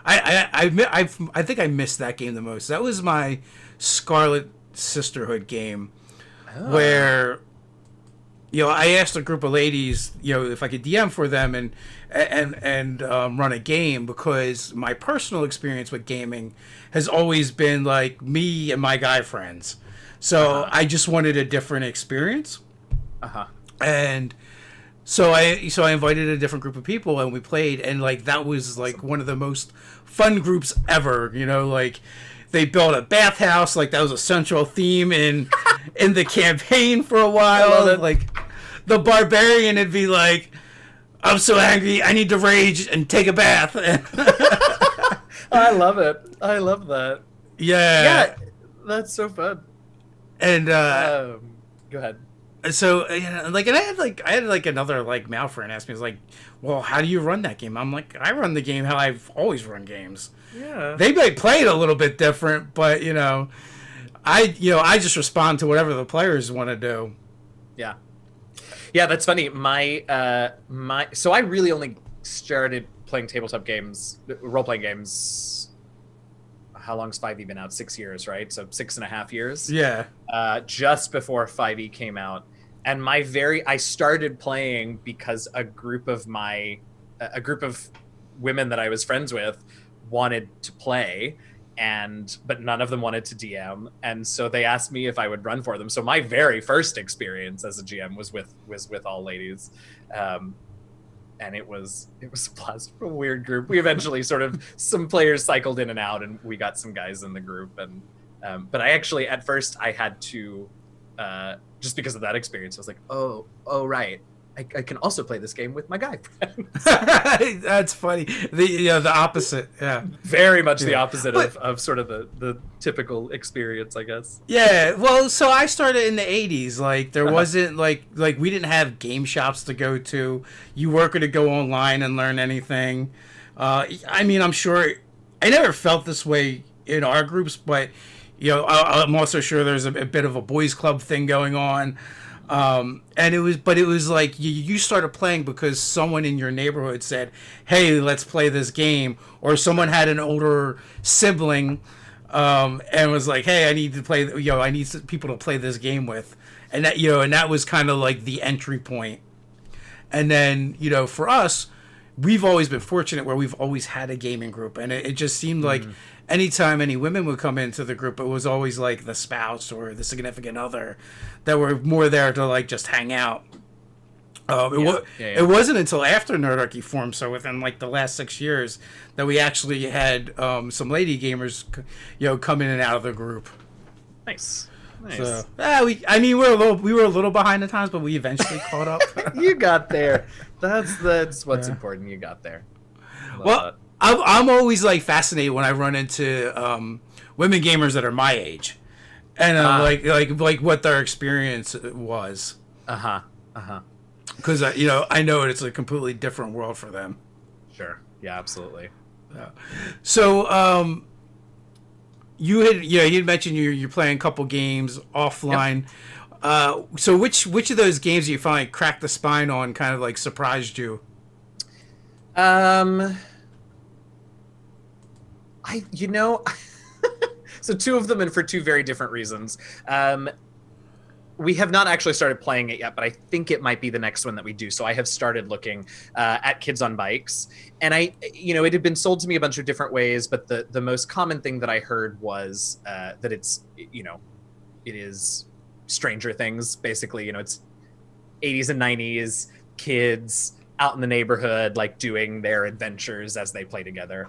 I think I missed that game the most. That was my Scarlet Sisterhood game, where I asked a group of ladies if I could DM for them and run a game, because my personal experience with gaming has always been like me and my guy friends. So I just wanted a different experience. And So I invited a different group of people and we played, and like that was like one of the most fun groups ever. Like they built a bathhouse, like that was a central theme in in the campaign for a
I love
while.
it.
Like the barbarian would be like, I'm so angry, I need to rage and take a bath.
I love it. I love that.
Yeah.
Yeah, that's so fun.
And
Go ahead.
so like, and I had like another like male friend ask me, was like, well, how do you run that game? I'm like, I run the game how I've always run games.
Yeah.
They may play it a little bit different, but I just respond to whatever the players want to do.
Yeah. Yeah, that's funny. So I really only started playing tabletop games, role-playing games. How long's 5e been out? 6 years, right? So 6.5 years.
Yeah.
Just before 5e came out, and I started playing because a group of women that I was friends with wanted to play, but none of them wanted to DM, and so they asked me if I would run for them. So my very first experience as a GM was with all ladies, and it was a blast. A weird group. We eventually some players cycled in and out, and we got some guys in the group. And but I actually at first I had to just because of that experience, I was like, oh right. I can also play this game with my guy friends.
That's funny. The opposite. Yeah.
Very much the opposite of sort of the typical experience, I guess.
Yeah. Well, so I started in the 80s. Like there wasn't like we didn't have game shops to go to. You weren't going to go online and learn anything. I mean, I'm sure I never felt this way in our groups, but I'm also sure there's a bit of a boys club thing going on. And it was like you started playing because someone in your neighborhood said, hey, let's play this game, or someone had an older sibling and was like, hey, I need to play, I need people to play this game with, and that was kind of like the entry point. And then for us, we've always been fortunate where we've always had a gaming group, and it just seemed like anytime any women would come into the group, it was always like the spouse or the significant other that were more there to like just hang out. It wasn't until after Nerdarchy formed, so within like the last 6 years, that we actually had some lady gamers, come in and out of the group.
Nice.
So we were a little behind the times, but we eventually caught up.
You got there. That's what's important. You got there.
Well, I'm always like fascinated when I run into women gamers that are my age, and like what their experience was. Because I know it's a completely different world for them.
Sure. Yeah. Absolutely.
So you had mentioned you're playing a couple games offline. Yep. So which of those games do you find cracked the spine on, kind of like surprised you?
So two of them, and for two very different reasons. We have not actually started playing it yet, but I think it might be the next one that we do. So I have started looking at Kids on Bikes, and it had been sold to me a bunch of different ways, but the most common thing that I heard was that it is Stranger Things, basically. It's 80s and 90s kids out in the neighborhood, like doing their adventures as they play together.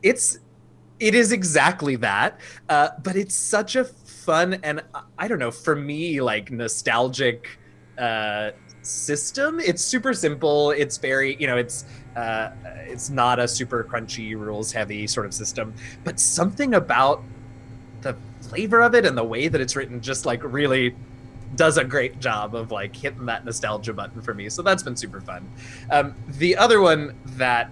It is exactly that, but it's such a fun and, I don't know, for me, like nostalgic system. It's super simple. It's very, it's not a super crunchy, rules heavy sort of system, but something about the flavor of it and the way that it's written just like really does a great job of like hitting that nostalgia button for me. So that's been super fun. The other one that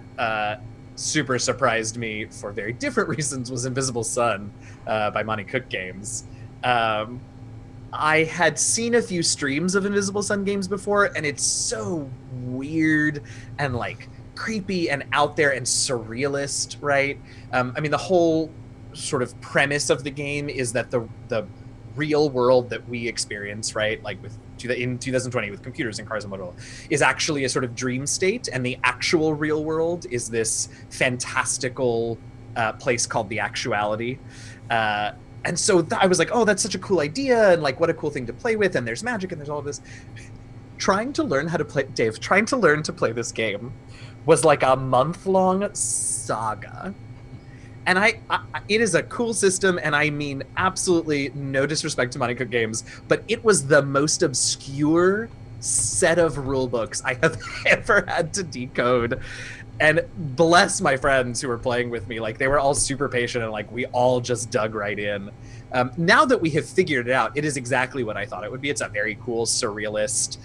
super surprised me for very different reasons was Invisible Sun by Monty Cook Games. I had seen a few streams of Invisible Sun games before, and it's so weird and like creepy and out there and surrealist, right? I mean, the whole sort of premise of the game is that the real world that we experience, right, like in 2020 with computers and cars and mobile, is actually a sort of dream state, and the actual real world is this fantastical place called the Actuality. And so I was like, oh, that's such a cool idea, and like what a cool thing to play with, and there's magic and there's all this. Trying to learn to play this game was like a month-long saga. And it is a cool system, and I mean absolutely no disrespect to Monte Cook Games, but it was the most obscure set of rule books I have ever had to decode. And bless my friends who were playing with me, like they were all super patient, and like we all just dug right in. Now that we have figured it out, it is exactly what I thought it would be. It's a very cool, surrealist,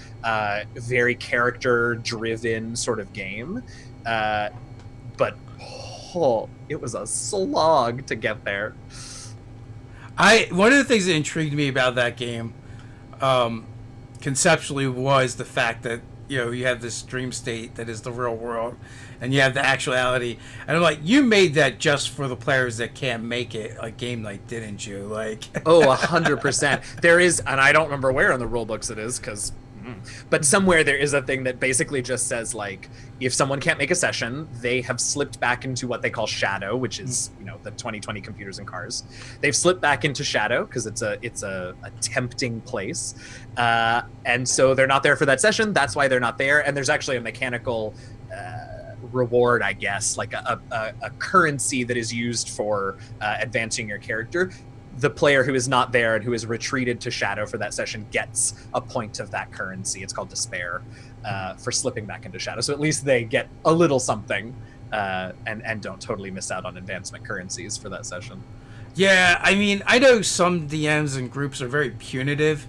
very character-driven sort of game. But it was a slog to get there.
One of the things that intrigued me about that game, conceptually, was the fact that you have this dream state that is the real world, and you have the actuality. And I'm like, you made that just for the players that can't make it like game night, didn't you? Like,
oh, 100%. There is, and I don't remember where in the rule books it is, but somewhere there is a thing that basically just says, like, if someone can't make a session, they have slipped back into what they call shadow, which is the 2020 computers and cars. They've slipped back into shadow because it's a tempting place, and so they're not there for that session. That's why they're not there. And there's actually a mechanical reward, I guess, like a currency that is used for advancing your character. The player who is not there and who is retreated to shadow for that session gets a point of that currency. It's called despair, for slipping back into shadow. So at least they get a little something, and don't totally miss out on advancement currencies for that session.
Yeah, I mean, I know some DMs and groups are very punitive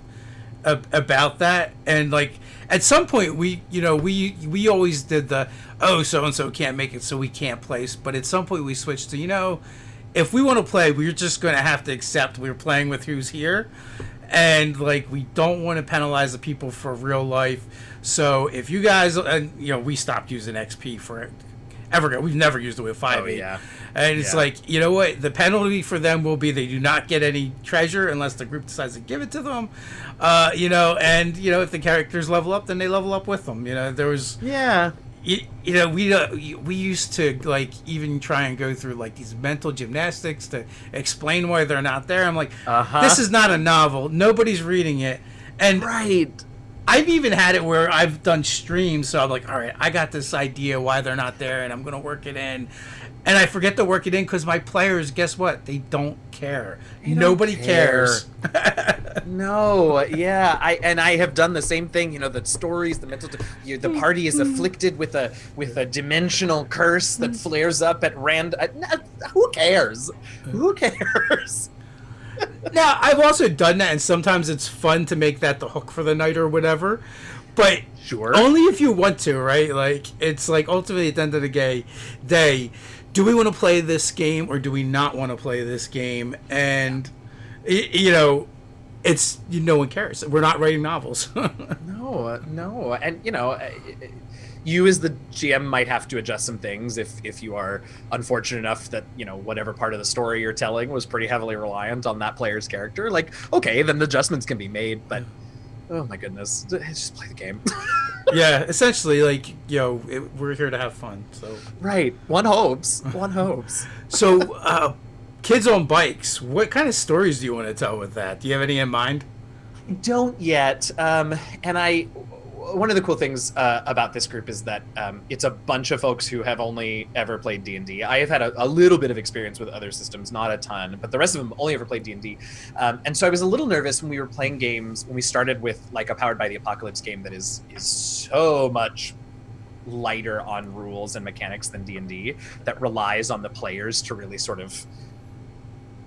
about that, and like at some point we always did the so and so can't make it, so we can't place. But at some point we switched to if we want to play, we're just going to have to accept we're playing with who's here. And, like, we don't want to penalize the people for real life. So if you guys, we stopped using XP for ever. We've never used it with 5e.
Oh, yeah.
And it's like, you know what? The penalty for them will be they do not get any treasure unless the group decides to give it to them. If the characters level up, then they level up with them. There was...
Yeah.
We used to like even try and go through like these mental gymnastics to explain why they're not there. I'm like, this is not a novel. Nobody's reading it. And
right.
I've even had it where I've done streams, so I'm like, all right, I got this idea why they're not there, and I'm going to work it in. And I forget to work it in because my players, guess what? They don't care. Nobody cares.
No, yeah. I have done the same thing. The stories, the mental, the party is afflicted with a dimensional curse that flares up at random. Who cares? Who cares?
Now, I've also done that, and sometimes it's fun to make that the hook for the night or whatever. But
sure,
only if you want to, right? Like, it's like ultimately at the end of the day, do we want to play this game or do we not want to play this game? And, it's, no one cares. We're not writing novels.
No. And, you as the GM might have to adjust some things if you are unfortunate enough that, whatever part of the story you're telling was pretty heavily reliant on that player's character. Like, okay, then the adjustments can be made, but oh my goodness, just play the game.
Yeah, essentially, like, we're here to have fun. So
right, one hopes.
So, kids on bikes. What kind of stories do you want to tell with that? Do you have any in mind?
I don't yet. One of the cool things about this group is that it's a bunch of folks who have only ever played D&D. I have had a little bit of experience with other systems, not a ton, but the rest of them only ever played D&D. And so I was a little nervous when we were playing games, when we started with like a Powered by the Apocalypse game that is so much lighter on rules and mechanics than D&D, that relies on the players to really sort of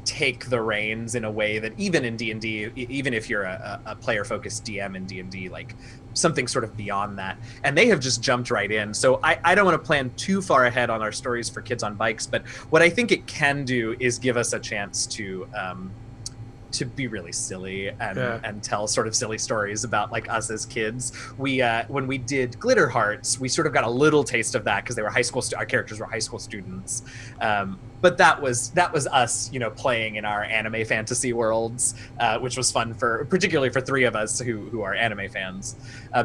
take the reins in a way that even in D&D, even if you're a player-focused DM in D&D, like something sort of beyond that. And they have just jumped right in. So I don't want to plan too far ahead on our stories for Kids on Bikes, but what I think it can do is give us a chance to be really silly and tell sort of silly stories about like us as kids. We when we did Glitter Hearts, we sort of got a little taste of that because they were our characters were high school students. But that was us, playing in our anime fantasy worlds, which was fun particularly for three of us who are anime fans.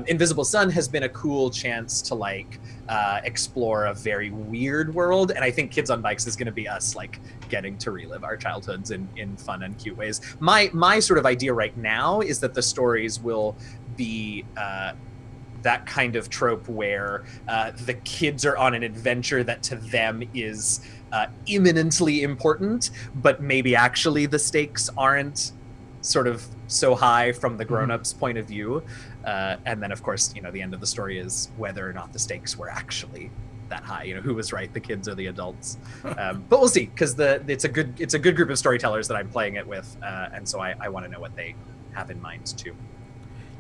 Invisible Sun has been a cool chance to like explore a very weird world, and I think Kids on Bikes is going to be us like getting to relive our childhoods in fun and cute ways. My sort of idea right now is that the stories will be that kind of trope where the kids are on an adventure that to them is imminently important, but maybe actually the stakes aren't sort of so high from the grown-ups' point of view. And then, of course, the end of the story is whether or not the stakes were actually that high. Who was right, the kids or the adults? But we'll see, because it's a good group of storytellers that I'm playing it with, and so I want to know what they have in mind too.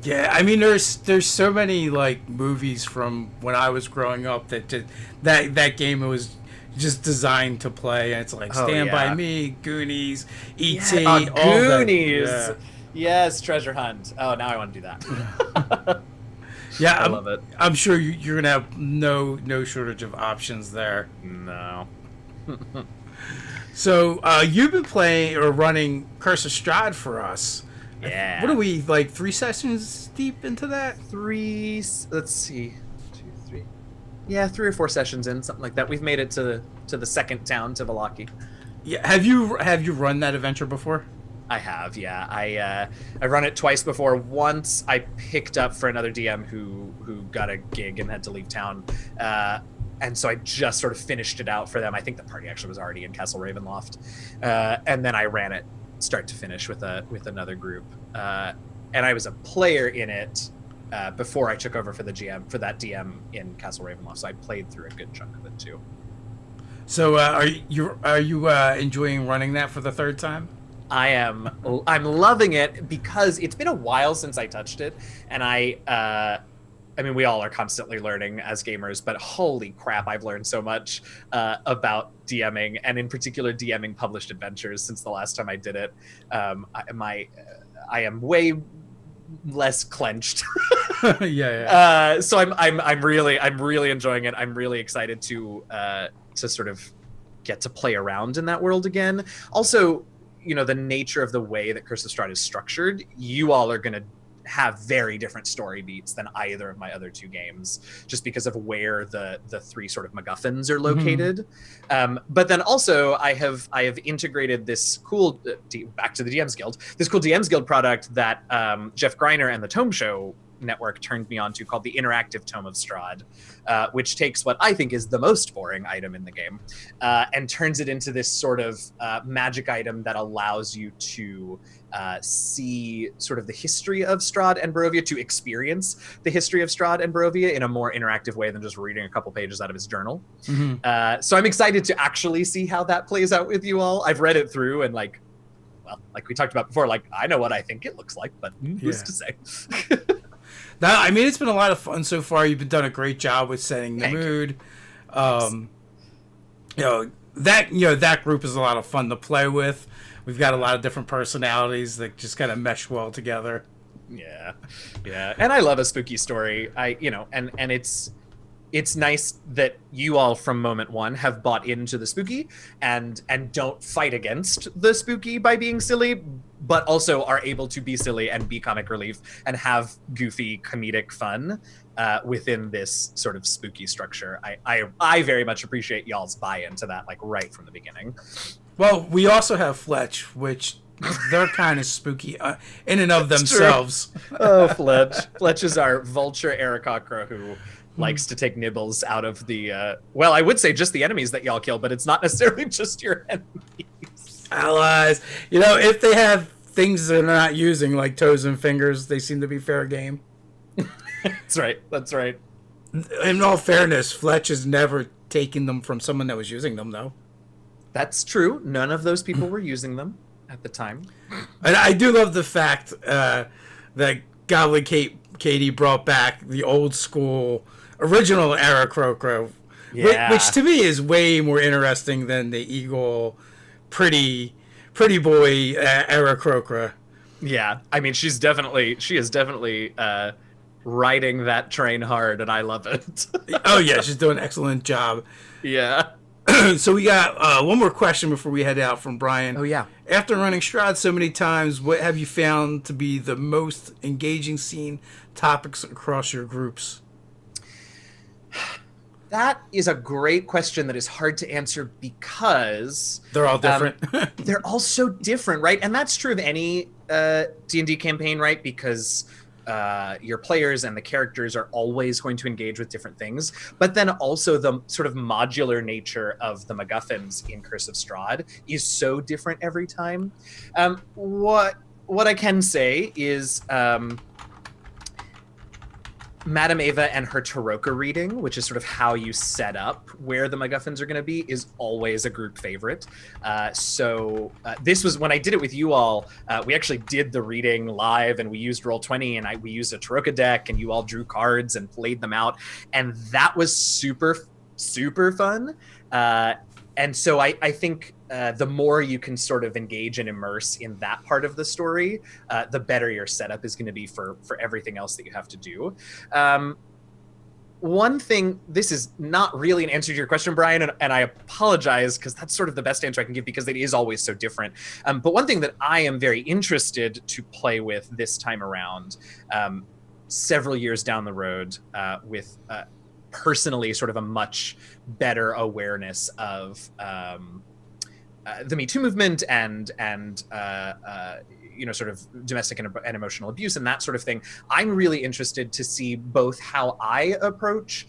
Yeah, I mean, there's so many like movies from when I was growing up that game was just designed to play, and it's like Stand By Me, Goonies, E.T., all
Goonies.
That.
Yes, Treasure Hunt. Oh, now I want to do that.
Yeah,
I love it.
I'm sure you're gonna have no shortage of options there.
No.
So you've been playing or running Curse of Strahd for us.
Yeah.
What are we, like 3 sessions deep into that?
3. Let's see. 2, 3. Yeah, 3 or 4 sessions in, something like that. We've made it to the second town, to Vallaki.
Yeah. Have you run that adventure before?
I have, yeah. I run it twice before. Once I picked up for another DM who got a gig and had to leave town, and so I just sort of finished it out for them. I think the party actually was already in Castle Ravenloft, and then I ran it start to finish with another group, and I was a player in it before I took over for that DM in Castle Ravenloft. So I played through a good chunk of it too.
So are you enjoying running that for the third time?
I'm loving it because it's been a while since I touched it, and I mean, we all are constantly learning as gamers, but holy crap, I've learned so much about DMing, and in particular DMing published adventures since the last time I did it. I am way less clenched.
Yeah.
So I'm really enjoying it. I'm really excited to sort of get to play around in that world again. Also, the nature of the way that Curse of Strahd is structured, you all are going to have very different story beats than either of my other 2 games, just because of where the 3 sort of MacGuffins are located. But then also I have integrated this cool back to the DMs Guild, this cool DMs Guild product that Jeff Greiner and the Tome Show Network turned me on to, called the Interactive Tome of Strahd, which takes what I think is the most boring item in the game and turns it into this sort of magic item that allows you to see sort of the history of Strahd and Barovia, to experience the history of Strahd and Barovia in a more interactive way than just reading a couple pages out of his journal. So I'm excited to actually see how that plays out with you all. I've read it through, and like we talked about before, like I know what I think it looks like, but who's to say?
Now, I mean, it's been a lot of fun so far. You've done a great job with setting the mood. That group is a lot of fun to play with. We've got a lot of different personalities that just kind of mesh well together.
Yeah, and I love a spooky story. And it's nice that you all from moment one have bought into the spooky and don't fight against the spooky by being silly, but also are able to be silly and be comic relief and have goofy comedic fun within this sort of spooky structure. I very much appreciate y'all's buy-in to that, like right from the beginning.
Well, we also have Fletch, which they're kind of spooky in and of themselves.
Oh, Fletch. Fletch is our vulture Aarakocra who likes to take nibbles out of the, I would say just the enemies that y'all kill, but it's not necessarily just your enemies.
Allies. If they have things that they're not using, like toes and fingers, they seem to be fair game.
That's right.
In all fairness, Fletch has never taken them from someone that was using them, though.
That's true. None of those people were using them at the time.
And I do love the fact that Goblin Katie brought back the old school original Aarakocra, which to me is way more interesting than the Eagle pretty boy Aarakocra.
Yeah, I mean she is definitely riding that train hard, and I love it.
Oh yeah, she's doing an excellent job.
Yeah.
So we got one more question before we head out from Brian.
Oh yeah.
After running Strahd so many times, what have you found to be the most engaging scene topics across your groups?
That is a great question that is hard to answer because
they're all different.
They're all so different, right? And that's true of any D&D campaign, right? Because your players and the characters are always going to engage with different things, but then also the sort of modular nature of the MacGuffins in Curse of Strahd is so different every time. What I can say is Madame Ava and her Taroka reading, which is sort of how you set up where the MacGuffins are going to be, is always a group favorite. So this was when I did it with you all. We actually did the reading live, and we used Roll20, and we used a Taroka deck, and you all drew cards and played them out, and that was super, super fun. And so I think the more you can sort of engage and immerse in that part of the story, the better your setup is going to be for everything else that you have to do. One thing, this is not really an answer to your question, Brian, and I apologize because that's sort of the best answer I can give because it is always so different. But one thing that I am very interested to play with this time around, several years down the road, with personally sort of a much better awareness of the Me Too movement and sort of domestic and emotional abuse and that sort of thing. I'm really interested to see both how I approach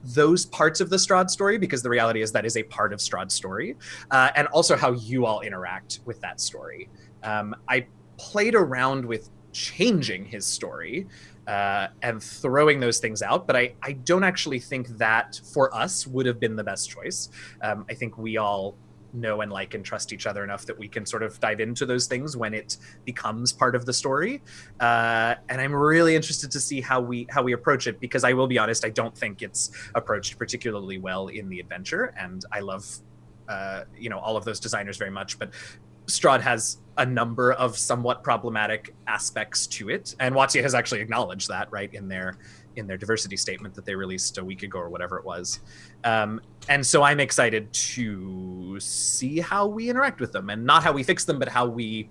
those parts of the Strahd story, because the reality is that is a part of Strahd's story, and also how you all interact with that story. I played around with changing his story and throwing those things out, but I don't actually think that for us would have been the best choice. I think we all know and like and trust each other enough that we can sort of dive into those things when it becomes part of the story. And I'm really interested to see how we approach it, because I will be honest, I don't think it's approached particularly well in the adventure, and I love all of those designers very much, but Strahd has a number of somewhat problematic aspects to it, and WotC has actually acknowledged that, right, in their diversity statement that they released a week ago or whatever it was. And so I'm excited to see how we interact with them, and not how we fix them, but how we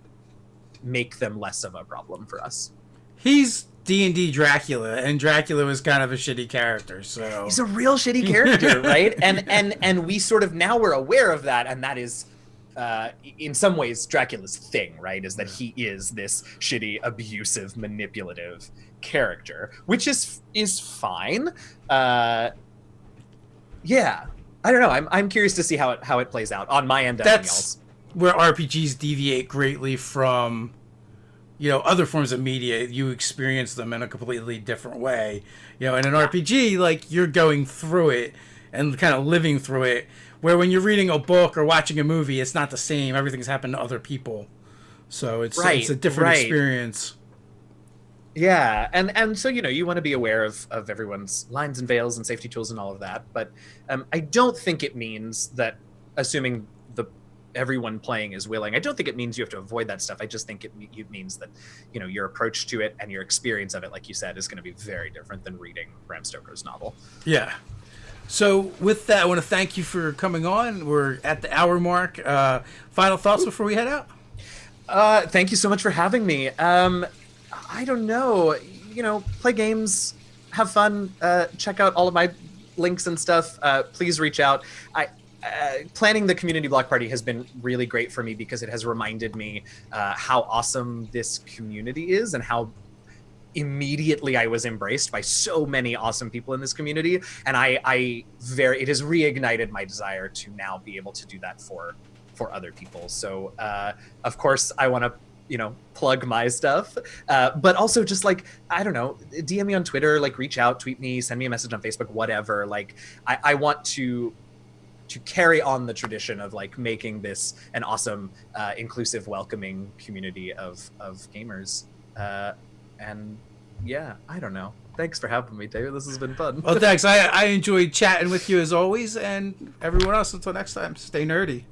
make them less of a problem for us.
He's D&D Dracula, and Dracula was kind of a shitty character, so
he's a real shitty character, right? And we sort of now we're aware of that, and that is in some ways Dracula's thing, right? Is that he is this shitty, abusive, manipulative character, which is fine. Yeah, I don't know. I'm curious to see how it plays out on my end.
That's where RPGs deviate greatly from other forms of media. You experience them in a completely different way. In an RPG, like, you're going through it and kind of living through it, where when you're reading a book or watching a movie, it's not the same. Everything's happened to other people, so it's a different experience.
Yeah, and so you want to be aware of everyone's lines and veils and safety tools and all of that, but I don't think it means that, assuming everyone playing is willing, I don't think it means you have to avoid that stuff. I just think it means that your approach to it and your experience of it, like you said, is going to be very different than reading Bram Stoker's novel.
Yeah. So with that, I want to thank you for coming on. We're at the hour mark. Final thoughts before we head out?
Thank you so much for having me. I don't know, play games, have fun, check out all of my links and stuff. Please reach out. Planning the community block party has been really great for me, because it has reminded me how awesome this community is, and how immediately I was embraced by so many awesome people in this community, and it has reignited my desire to now be able to do that for other people. So of course I want to plug my stuff, but also just, like, I don't know, DM me on Twitter, like, reach out, tweet me, send me a message on Facebook, whatever. Like, I want to carry on the tradition of, like, making this an awesome, inclusive, welcoming community of gamers. And yeah, I don't know. Thanks for having me, David. This has been fun.
Well, thanks. I enjoyed chatting with you as always, and everyone else, until next time, stay nerdy.